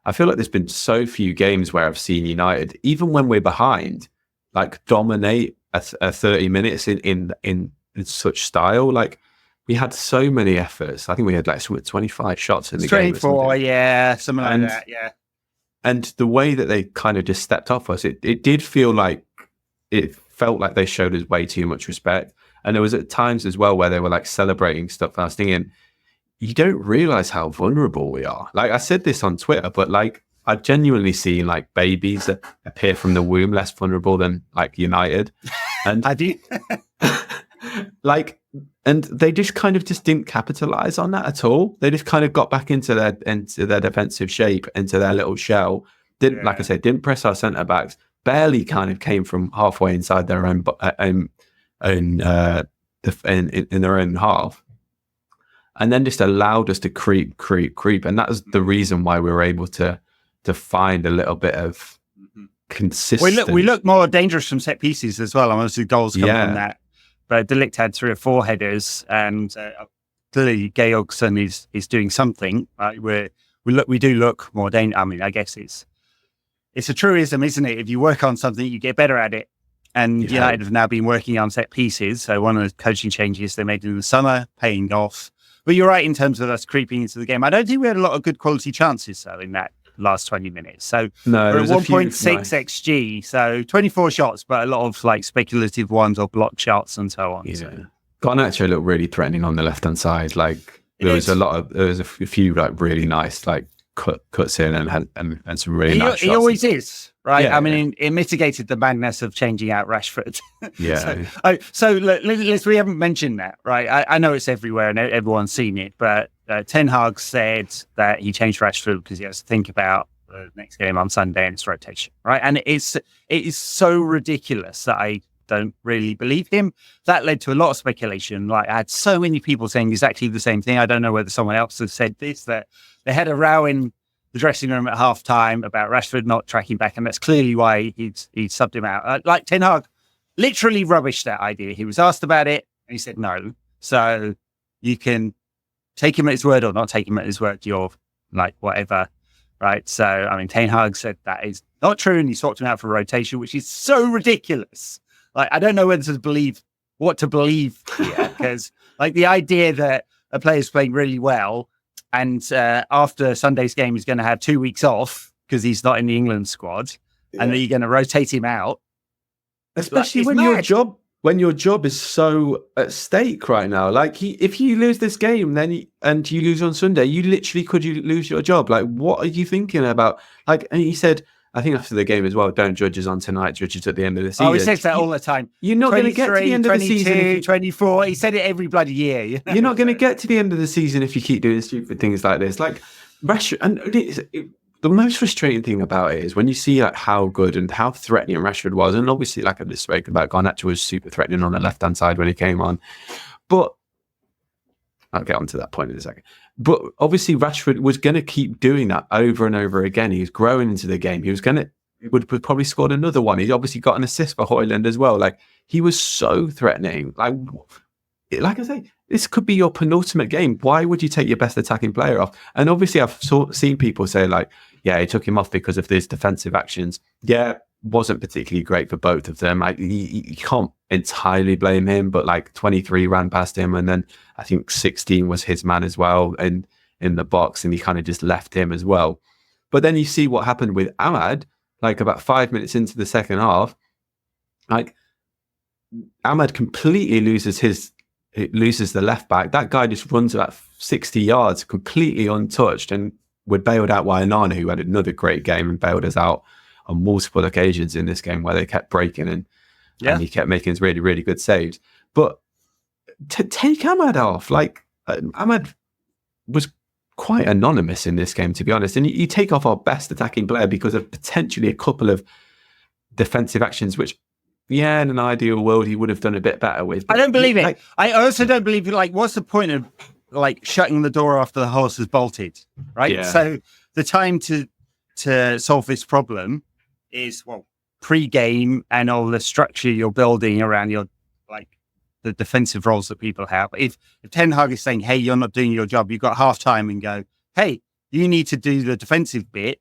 I feel like there's been so few games where I've seen United, even when we're behind, like dominate a 30 minutes in such style. Like, we had so many efforts. I think we had like 25 shots in the game. 24, something like that, yeah. And the way that they kind of just stepped off us, it did feel like, it felt like they showed us way too much respect. And there was at times as well where they were like celebrating stuff. And I was thinking, you don't realize how vulnerable we are. Like, I said this on Twitter, but like, I've genuinely seen like babies that appear from the womb less vulnerable than like United. And have you? Like, and they just kind of didn't capitalize on that at all. They just kind of got back into their defensive shape, into their little shell. Like I said, didn't press our centre backs. Barely kind of came from halfway inside their own in their own half, and then just allowed us to creep. And that was the reason why we were able to find a little bit of consistency. We look more dangerous from set pieces as well. Obviously, goals come from that. But De Ligt had 3 or 4 headers, and clearly Georgsson is doing something. We do look more dangerous. I mean, I guess it's a truism, isn't it? If you work on something, you get better at it. And United have now been working on set pieces. So one of the coaching changes they made in the summer, paying off. But you're right in terms of us creeping into the game. I don't think we had a lot of good quality chances, though, in that last 20 minutes. So we're at 1.6 XG, so 24 shots, but a lot of like speculative ones or block shots and so on. Yeah. So. Garnacho looked really threatening on the left-hand side. Like, there was a few like really nice like cuts in and some really nice shots. He always is, right? Yeah, I mean, it mitigated the madness of changing out Rashford. So we haven't mentioned that, right? I know it's everywhere and everyone's seen it, but Ten Hag said that he changed Rashford because he has to think about the next game on Sunday and its rotation, right? And it is so ridiculous that I don't really believe him. That led to a lot of speculation. Like, I had so many people saying exactly the same thing. I don't know whether someone else has said this, that they had a row in the dressing room at half time about Rashford not tracking back, and that's clearly why he subbed him out. Like, Ten Hag literally rubbished that idea. He was asked about it and he said no. So you can take him at his word or not take him at his word. You're like, whatever, right? So, I mean, Ten Hag said that is not true, and he swapped him out for rotation, which is so ridiculous. Like, I don't know what to believe here, because like the idea that a player's playing really well and after Sunday's game he's going to have 2 weeks off because he's not in the England squad, and then you're going to rotate him out, especially when your job is so at stake right now. Like, if you lose this game, and you lose on Sunday, you literally could lose your job. Like, what are you thinking about? Like, and he said, I think after the game as well, don't judge us on tonight, judge us at the end of the season. Oh, he says that all the time. You're not going to get to the end of the season. 24. He said it every bloody year. You know? You're not going to get to the end of the season if you keep doing stupid things like this. Like, Rashford, and the most frustrating thing about it is when you see like how good and how threatening Rashford was, and obviously, like I just spoke about, Garnacho was super threatening on the left-hand side when he came on. But I'll get onto that point in a second. But obviously, Rashford was going to keep doing that over and over again. He was growing into the game. He was going to would probably scored another one. He obviously got an assist for Højlund as well. Like, he was so threatening. Like I say, this could be your penultimate game. Why would you take your best attacking player off? And obviously, I've seen people say like, yeah, he took him off because of these defensive actions. Yeah, wasn't particularly great for both of them. Like, you can't entirely blame him, but like 23 ran past him, and then I think 16 was his man as well, and in the box, and he kind of just left him as well. But then you see what happened with Ahmad, like about 5 minutes into the second half. Like, Ahmad completely loses the left back. That guy just runs about 60 yards completely untouched, and we're bailed out by Onana, who had another great game and bailed us out on multiple occasions in this game where they kept breaking and he kept making really, really good saves. But take Ahmad off. Like Ahmad was quite anonymous in this game, to be honest. And you take off our best attacking player because of potentially a couple of defensive actions, which, yeah, in an ideal world, he would have done a bit better with. I don't believe it. I also don't believe it. Like, what's the point of like shutting the door after the horse has bolted, right? Yeah. So the time to solve this problem is, pre-game and all the structure you're building around your, like, the defensive roles that people have. If Ten Hag is saying, hey, you're not doing your job, you've got half time and go, hey, you need to do the defensive bit.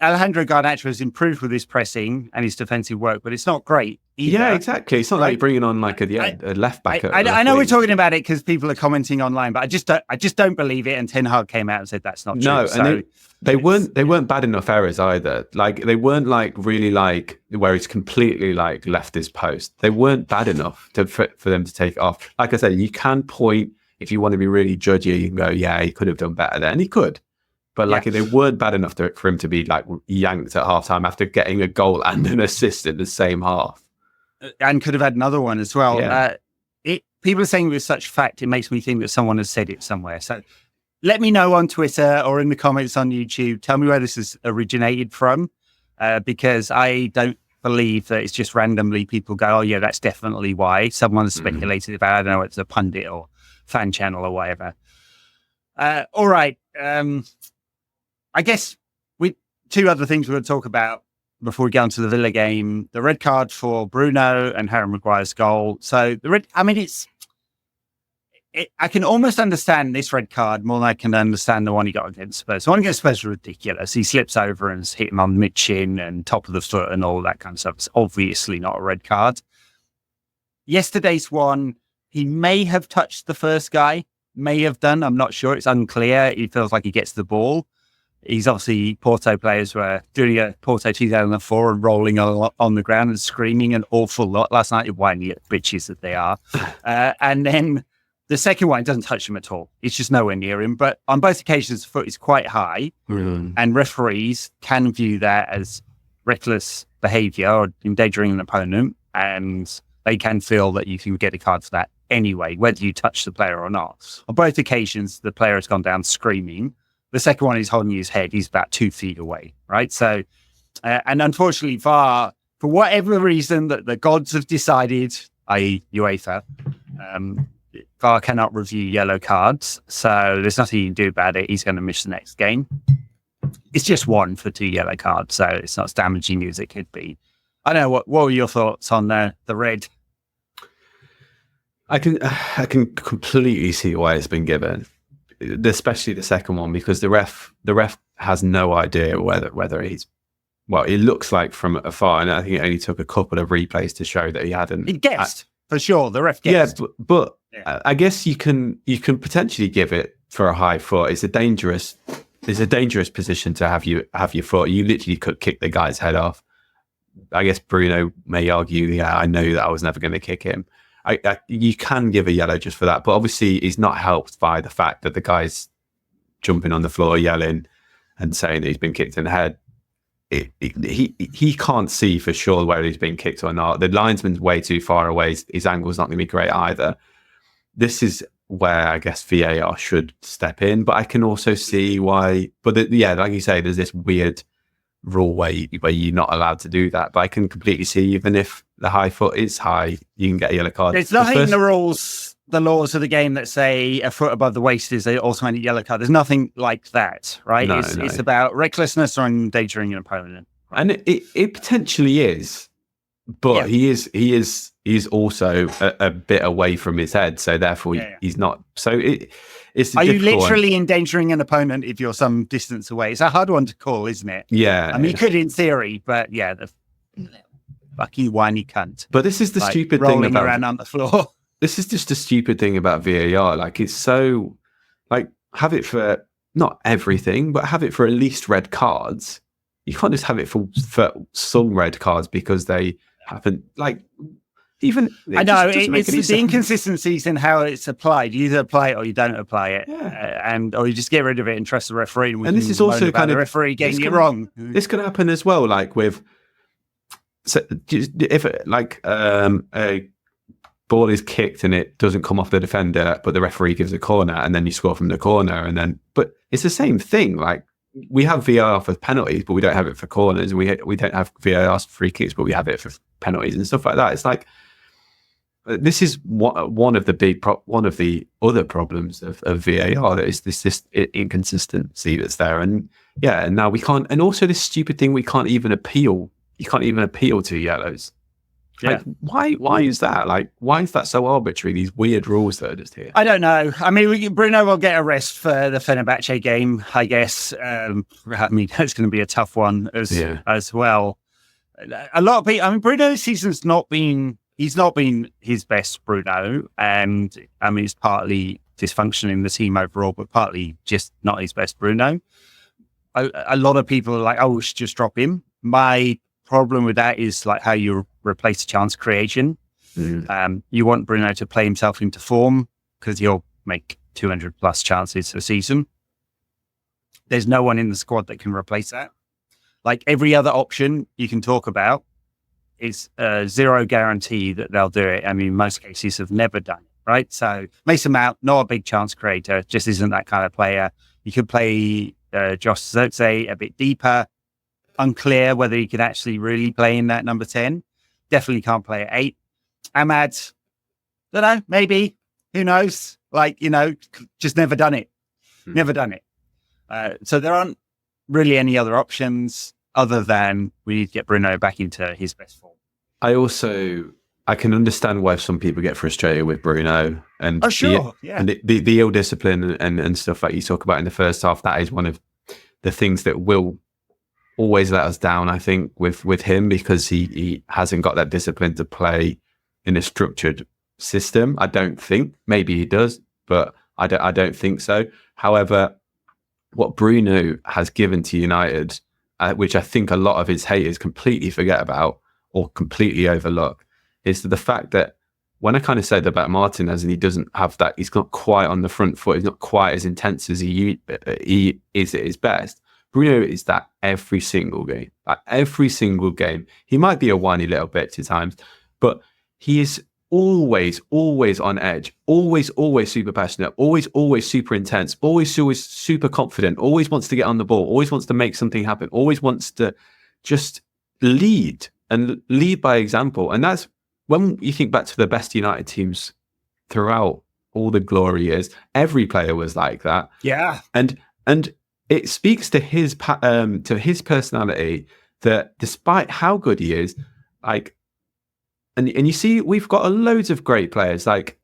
Alejandro Garnacho has improved with his pressing and his defensive work, but it's not great either. Yeah, exactly. It's not like you're bringing on like a left back. I know we're talking about it because people are commenting online, but I just don't believe it. And Ten Hag came out and said that's not true. No, and they weren't bad enough errors either. Like they weren't like really like where he's completely like left his post. They weren't bad enough for them to take it off. Like I said, you can point if you want to be really judgy. You can go, yeah, he could have done better there, and he could. But like they weren't bad enough for him to be like yanked at halftime after getting a goal and an assist in the same half, and could have had another one as well. Yeah. People are saying with such fact, it makes me think that someone has said it somewhere. So let me know on Twitter or in the comments on YouTube. Tell me where this has originated from, because I don't believe that it's just randomly people go, oh yeah, that's definitely why. Someone has speculated about it. I don't know, it's a pundit or fan channel or whatever. All right. I guess we two other things we're going to talk about before we get on to the Villa game: the red card for Bruno and Harry Maguire's goal. So the red, I mean, I can almost understand this red card more than I can understand the one he got against Spurs. The one against Spurs was ridiculous. He slips over and hit him on mid-shin and top of the foot and all that kind of stuff. It's obviously not a red card. Yesterday's one, he may have touched the first guy, may have done. I'm not sure. It's unclear. He feels like he gets the ball. He's obviously, Porto players were doing a Porto 2004 and rolling on the ground and screaming an awful lot last night, whiny bitches that they are. And then the second one doesn't touch him at all. It's just nowhere near him. But on both occasions, the foot is quite high. And referees can view that as reckless behaviour or endangering an opponent. And they can feel that you can get a card for that anyway, whether you touch the player or not. On both occasions, the player has gone down screaming. The second one is holding his head. He's about 2 feet away, right? So, and unfortunately, VAR, for whatever reason that the gods have decided, i.e. UEFA, VAR cannot review yellow cards. So there's nothing you can do about it. He's going to miss the next game. It's just one for 2 yellow cards, so it's not as damaging as it could be. I don't know, what were your thoughts on the red? I can completely see why it's been given, especially the second one, because the ref has no idea whether he's, well, it looks like from afar, and I think it only took a couple of replays to show that he hadn't. He guessed for sure. The ref guessed. Yeah, but I guess you can potentially give it for a high foot. It's a dangerous position to have your foot. You literally could kick the guy's head off. I guess Bruno may argue, yeah, I know that I was never going to kick him. You can give a yellow just for that, but obviously he's not helped by the fact that the guy's jumping on the floor, yelling and saying that he's been kicked in the head. He can't see for sure whether he's been kicked or not. The linesman's way too far away. His angle's not going to be great either. This is where I guess VAR should step in, but I can also see why. But like you say, there's this weird rule where you're not allowed to do that. But I can completely see, even if the high foot is high, you can get a yellow card. There's nothing in the rules, the laws of the game that say a foot above the waist is an automatic yellow card. There's nothing like that, right? No, it's about recklessness or endangering an opponent. And it potentially is, but he is also a bit away from his head, so therefore he's not. So it's. Are you literally endangering an opponent if you're some distance away? It's a hard one to call, isn't it? Yeah, I mean, you could in theory, but the fucking whiny cunt. But this is the stupid thing rolling about around on the floor. This is just a stupid thing about VAR. Like, it's so, like, have it for not everything, but have it for at least red cards. You can't just have it for some red cards because they happen. Like, even I know it's the inconsistencies in how it's applied. You either apply it or you don't apply it, or you just get rid of it and trust the referee. And this is also kind of the referee getting it wrong. This can happen as well, like with. So if like a ball is kicked and it doesn't come off the defender, but the referee gives a corner, and then you score from the corner, but it's the same thing. Like, we have VAR for penalties, but we don't have it for corners. We don't have VAR for free kicks, but we have it for penalties and stuff like that. It's like, this is one of the other problems of VAR. That is this inconsistency that's there, and now we can't. And also this stupid thing, we can't even appeal. You can't even appeal to yellows. Yeah. Like, why is that? Like, why is that so arbitrary? These weird rules that are just here. I don't know. I mean, Bruno will get a rest for the Fenerbahce game, I guess. I mean, it's going to be a tough one as well. A lot of people. I mean, Bruno's season's not been. He's not been his best, Bruno, and I mean, it's partly dysfunction in the team overall, but partly just not his best, Bruno. A lot of people are like, "Oh, we should just drop him." My problem with that is like how you replace chance creation. You want Bruno to play himself into form because he'll make 200 plus chances a season. There's no one in the squad that can replace that. Like every other option you can talk about, it's zero guarantee that they'll do it. I mean, most cases have never done it, right? So Mason Mount, not a big chance creator, just isn't that kind of player. You could play Josh Zirkzee a bit deeper. Unclear whether he could actually really play in that number 10. Definitely can't play at 8. Ahmad, don't know, maybe. Who knows? Like, just never done it. Never done it. So there aren't really any other options other than we need to get Bruno back into his best form. I can understand why some people get frustrated with Bruno and the ill discipline and stuff like you talk about in the first half. That is one of the things that will always let us down, I think, with him, because he hasn't got that discipline to play in a structured system. I don't think. Maybe he does, but I don't think so. However, what Bruno has given to United, which I think a lot of his haters completely forget about or completely overlook, is the fact that when I kind of said about Martinez and he doesn't have that, he's not quite on the front foot, he's not quite as intense as he is at his best. Bruno is that every single game. Like every single game. He might be a whiny little bitch at times, but he is always on edge, always super passionate, always super intense, always super confident, always wants to get on the ball, always wants to make something happen, always wants to just lead by example. And that's when you think back to the best United teams throughout all the glory years, every player was like that. Yeah. And it speaks to his personality that despite how good he is, like, and you see, we've got loads of great players, like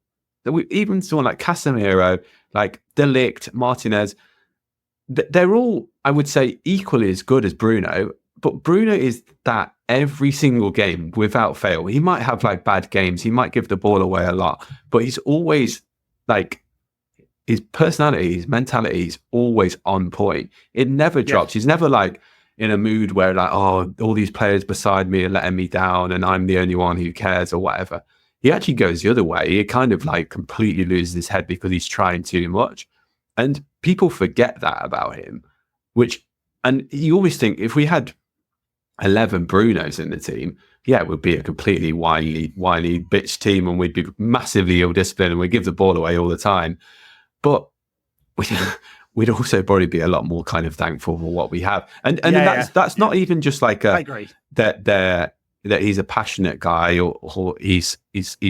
even someone like Casemiro, like De Ligt, Martinez. They're all, I would say, equally as good as Bruno. But Bruno is that every single game without fail. He might have like bad games. He might give the ball away a lot, but he's always like, his personality, his mentality is always on point. It never drops. He's never like in a mood where like, oh, all these players beside me are letting me down and I'm the only one who cares or whatever. He actually goes the other way. He kind of like completely loses his head because he's trying too much. And people forget that about him, and you always think if we had 11 Brunos in the team, it would be a completely whiny bitch team and we'd be massively ill-disciplined and we'd give the ball away all the time. But we'd also probably be a lot more kind of thankful for what we have. And that's not even just like I agree. that he's a passionate guy or he's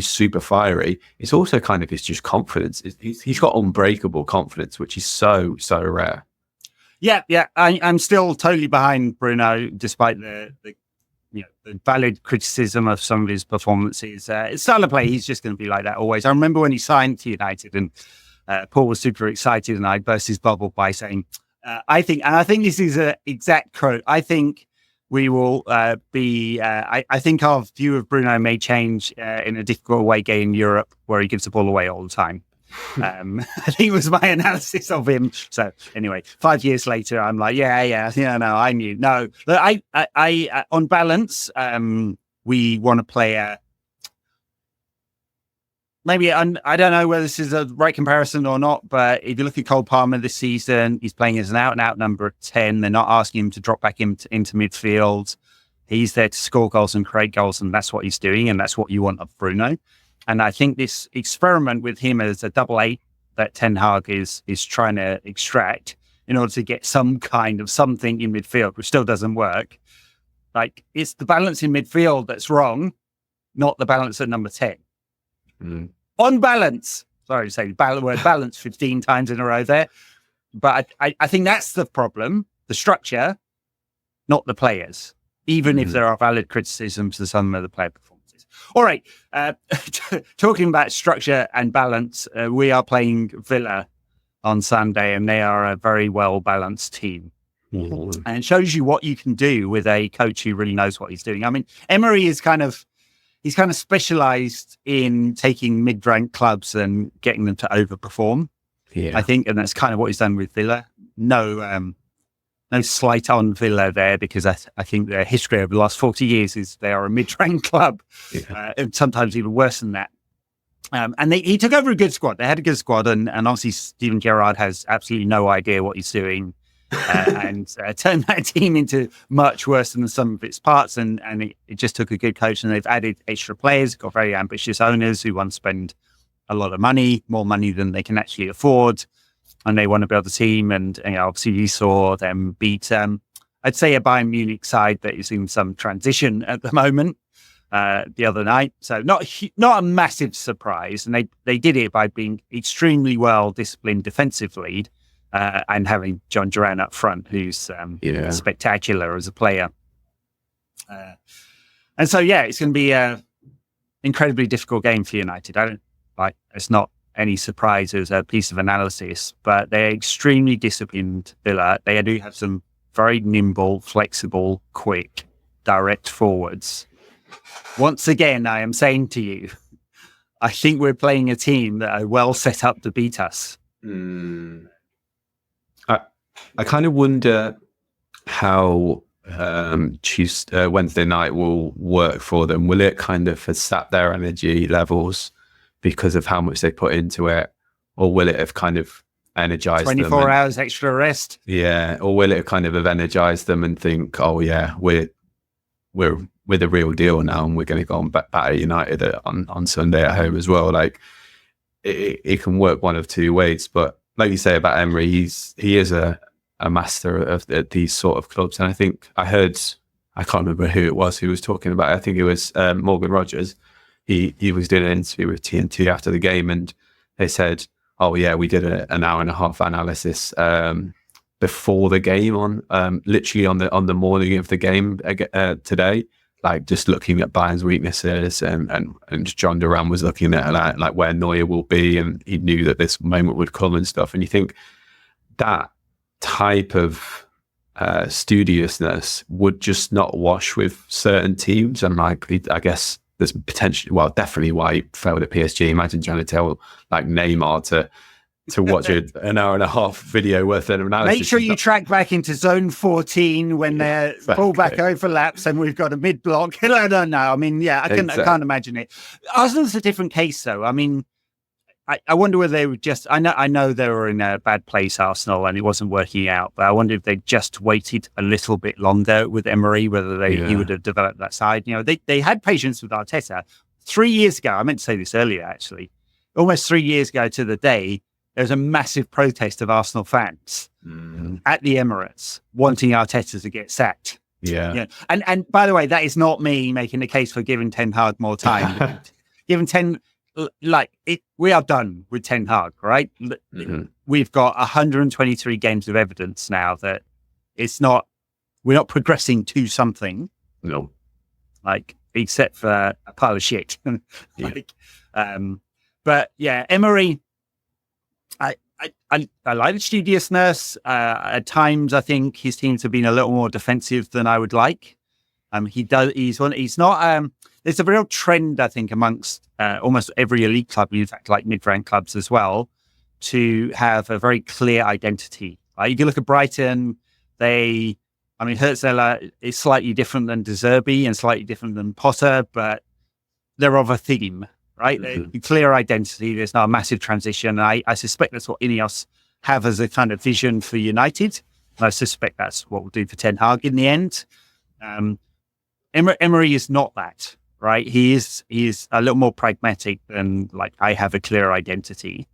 super fiery. It's also kind of his just confidence. He's got unbreakable confidence, which is so rare. Yeah. I'm still totally behind Bruno, despite the valid criticism of some of his performances. It's style of play. He's just going to be like that always. I remember when he signed to United and Paul was super excited and I burst his bubble by saying, I think this is an exact quote. I think we will I think our view of Bruno may change in a difficult away game in Europe where he gives the ball away all the time. I think it was my analysis of him. So anyway, 5 years later, I'm like, no, I knew. No, I on balance, we want to play maybe, I don't know whether this is a right comparison or not, but if you look at Cole Palmer this season, he's playing as an out-and-out number 10. They're not asking him to drop back into midfield. He's there to score goals and create goals, and that's what he's doing, and that's what you want of Bruno. And I think this experiment with him as a double eight that Ten Hag is trying to extract in order to get some kind of something in midfield, which still doesn't work. Like, it's the balance in midfield that's wrong, not the balance at number 10. On balance. Sorry to say the word balance 15 times in a row there. But I think that's the problem, the structure, not the players, even if there are valid criticisms of some of the player performances. All right. Talking about structure and balance, we are playing Villa on Sunday, and they are a very well-balanced team. And it shows you what you can do with a coach who really knows what he's doing. I mean, Emery is he's kind of specialized in taking mid-rank clubs and getting them to overperform. Yeah, I think, and that's kind of what he's done with Villa. No slight on Villa there, because I think their history over the last 40 years is they are a mid-rank club, and sometimes even worse than that. And he took over a good squad. They had a good squad, and obviously Steven Gerrard has absolutely no idea what he's doing, and turned that team into much worse than the sum of its parts. And it just took a good coach, and they've added extra players, got very ambitious owners who want to spend a lot of money, more money than they can actually afford, and they want to build a team. And obviously you saw them beat, I'd say, a Bayern Munich side that is in some transition at the moment the other night. So not a massive surprise, and they did it by being extremely well disciplined defensively, and having John Duran up front, who's spectacular as a player. And so it's going to be an incredibly difficult game for United. It's not any surprise as a piece of analysis, but they're extremely disciplined, Villa. They do have some very nimble, flexible, quick, direct forwards. Once again, I am saying to you, I think we're playing a team that are well set up to beat us. I kind of wonder how Wednesday night will work for them. Will it kind of have sap their energy levels because of how much they put into it, or will it have kind of energized 24 hours extra rest? Yeah, or will it kind of have energized them and think, oh yeah, we're the real deal now, and we're going to go on batter United on Sunday at home as well. Like, it can work one of two ways. But like you say about Emery, he is a master of these sort of clubs. And I think I can't remember who it was who was talking about it. I think it was Morgan Rogers. He was doing an interview with TNT after the game, and they said, oh yeah, we did an hour and a half analysis before the game literally on the morning of the game today, like just looking at Bayern's weaknesses, and John Duran was looking at like where Neuer will be, and he knew that this moment would come and stuff. And you think that type of studiousness would just not wash with certain teams, and like I guess there's potentially, well, definitely why he failed at PSG. Imagine trying to tell like Neymar to watch an hour and a half video worth of analysis. Make sure you track back into zone 14 when their fullback overlaps and we've got a mid block. No. I mean, I can't imagine it. Arsenal's a different case, though. I mean, I wonder whether they would just. I know they were in a bad place, Arsenal, and it wasn't working out. But I wonder if they just waited a little bit longer with Emery, whether he would have developed that side. They had patience with Arteta 3 years ago. I meant to say this earlier, actually. Almost 3 years ago to the day, there was a massive protest of Arsenal fans at the Emirates wanting Arteta to get sacked. Yeah. And by the way, that is not me making the case for giving Ten Hag more time. We are done with Ten Hag, right? We've got 123 games of evidence now that we're not progressing to something. No. Like, except for a pile of shit. But yeah, Emery, I like the studiousness. At times, I think his teams have been a little more defensive than I would like. He's not. There's a real trend, I think, amongst almost every elite club, in fact, like mid-rank clubs as well, to have a very clear identity. Like, if you look at Brighton, Hertzler is slightly different than De Zerbi and slightly different than Potter, but they're of a theme, right? Mm-hmm. Clear identity. There's not a massive transition. I suspect that's what Ineos have as a kind of vision for United. And I suspect that's what we'll do for Ten Hag in the end. Emery is not that. right? He is a little more pragmatic than like I have a clear identity.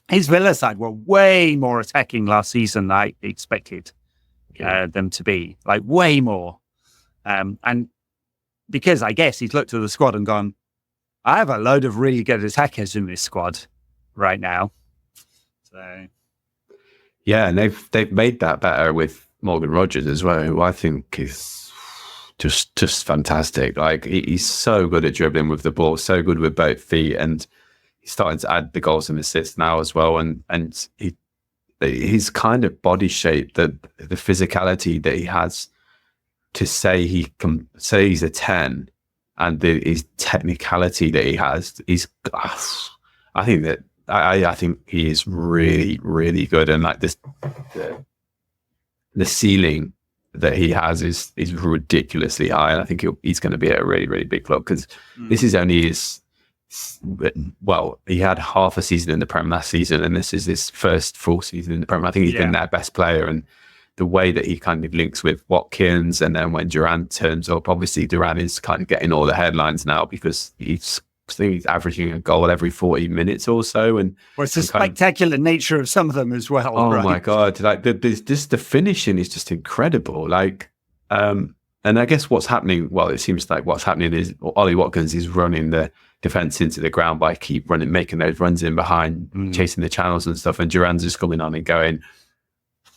His Villa side were way more attacking last season than I expected them to be, like way more. And because I guess he's looked at the squad and gone, I have a load of really good attackers in this squad right now. So, yeah, and they've made that better with Morgan Rogers as well, who I think is just fantastic. Like he's so good at dribbling with the ball, so good with both feet, and he's starting to add the goals and assists now as well. And his kind of body shape, the physicality that he has to say he can say he's a 10, and his technicality that he has, I think he is really, really good. And like this, the ceiling that he has is ridiculously high. And I think he's going to be at a really, really big club, because this is only he had half a season in the Prem last season, and this is his first full season in the Prem. I think he's been their best player, and the way that he kind of links with Watkins, and then when Duran turns up, obviously Duran is kind of getting all the headlines now because he's averaging a goal every 40 minutes or so. And it's the spectacular nature of some of them as well. Oh right? My God. Like the finishing is just incredible. Like, and I guess what's happening, it seems like what's happening is Ollie Watkins is running the defense into the ground by making those runs in behind, chasing the channels and stuff. And Duran's just coming on and going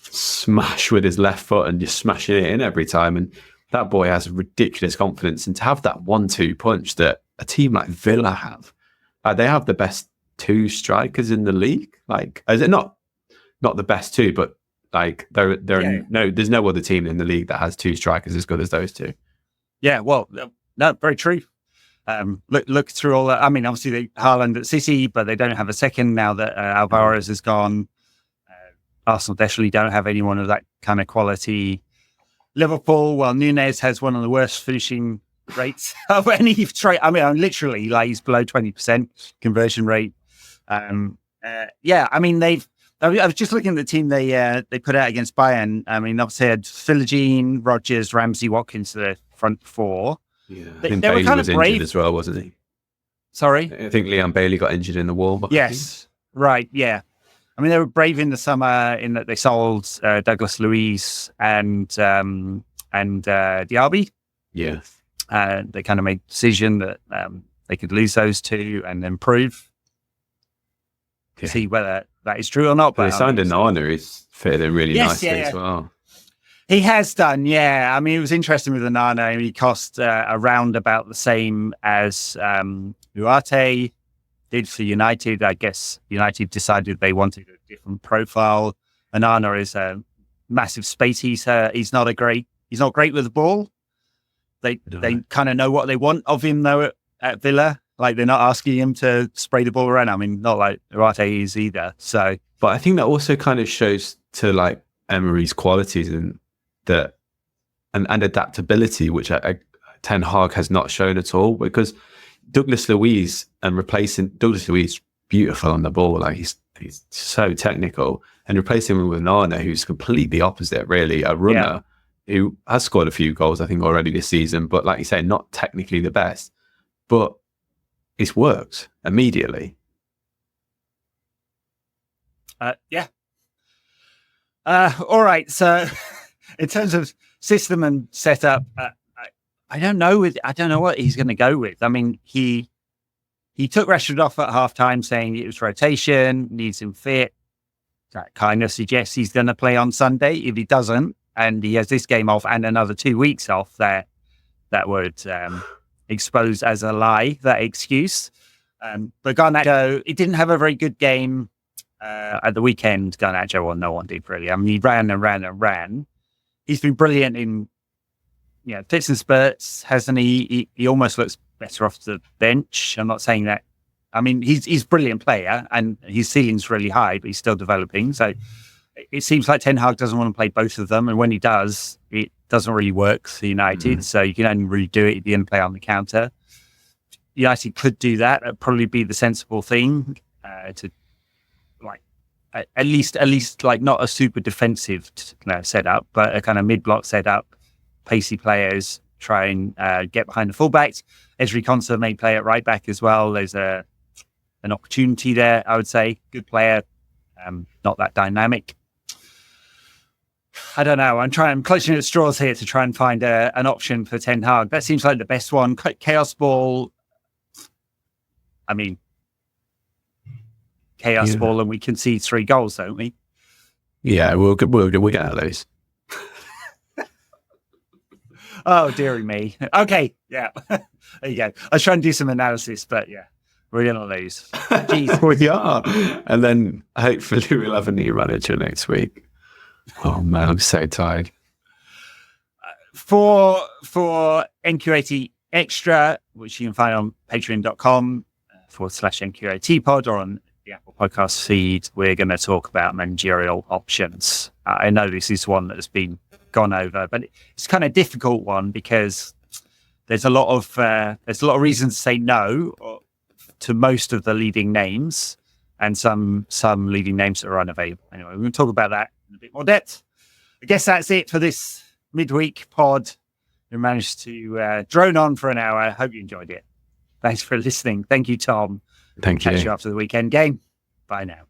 smash with his left foot and just smashing it in every time. And that boy has ridiculous confidence. And to have that 1-2 punch that a team like Villa have, they have the best two strikers in the league. Like, is it not the best two, but like there's no other team in the league that has two strikers as good as those two. Yeah, well, no, very true. Look through all that. I mean, obviously Haaland at City, but they don't have a second now that Alvarez is gone. Arsenal definitely don't have anyone of that kind of quality. Liverpool, well, Nunez has one of the worst finishing rates of any trade. I mean, literally, like he's below 20% conversion rate. I mean, I was just looking at the team they put out against Bayern. I mean, obviously had Philogene, Rodgers, Ramsey, Watkins to the front four. Yeah, they were Bailey kind was of brave injured as well, wasn't he? Sorry? I think Leon Bailey got injured in the wall. Yes, right, yeah. I mean, they were brave in the summer in that they sold Douglas Luiz and Diaby. Yeah. They kind of made a decision that they could lose those two and then prove, see whether that is true or not. But they signed Nana, who's fitted in really nicely as well. He has done, yeah. I mean, it was interesting with Onana. He cost around about the same as Ugarte did for United. I guess United decided they wanted a different profile. Onana is a massive space. He's not great with the ball. They kind of know what they want of him though at Villa. Like they're not asking him to spray the ball around. I mean, not like Ugarte is either. So, but I think that also kind of shows to like Emery's qualities and adaptability, which Ten Hag has not shown at all, because Douglas Luiz and replacing Douglas Luiz beautiful on the ball, like he's so technical, and replacing him with Nana, who's completely opposite, really, a runner who has scored a few goals, I think, already this season, but like you say, not technically the best, but it's worked immediately. All right, so in terms of system and setup, I don't know what he's going to go with. I mean, he took Rashford off at halftime, saying it was rotation, needs him fit. That kind of suggests he's going to play on Sunday. If he doesn't, and he has this game off and another 2 weeks off, that would expose as a lie that excuse. But Garnacho, he didn't have a very good game at the weekend. Garnacho, well, no one did really. I mean, he ran and ran and ran. He's been brilliant in fits and spurts, hasn't he? He almost looks better off the bench. I'm not saying that. I mean, he's a brilliant player and his ceiling's really high, but he's still developing. So it seems like Ten Hag doesn't want to play both of them. And when he does, it doesn't really work for United. So you can only really do it if you play on the counter. United could do that. It'd probably be the sensible thing to like at least like not a super defensive setup, but a kind of mid-block setup, pacey players, try and get behind the fullbacks. Ezri Konsa may play at right back as well. There's an opportunity there, I would say. Good player, not that dynamic. I don't know. I'm clutching at straws here to try and find an option for Ten Hag. That seems like the best one. Chaos ball. I mean, chaos ball, and we concede 3 goals, don't we? Yeah, we'll get out of those. Oh, dearie me. Okay, yeah. There you go. I was trying to do some analysis, but yeah, we're going to lose. Jeez. We are. And then hopefully we'll have a new manager next week. Oh, man, I'm so tired. For NQAT Extra, which you can find on patreon.com/NQAT pod or on the Apple Podcast feed, we're going to talk about managerial options. I know this is one that has been gone over, but it's kind of difficult one because there's a lot of reasons to say no to most of the leading names, and some leading names that are unavailable. Anyway, we're going to talk about that in a bit more depth. I guess that's it for this midweek pod. We managed to drone on for an hour. I hope you enjoyed it. Thanks for listening. Thank you, Tom. Thank you. Catch you after the weekend game. Bye now.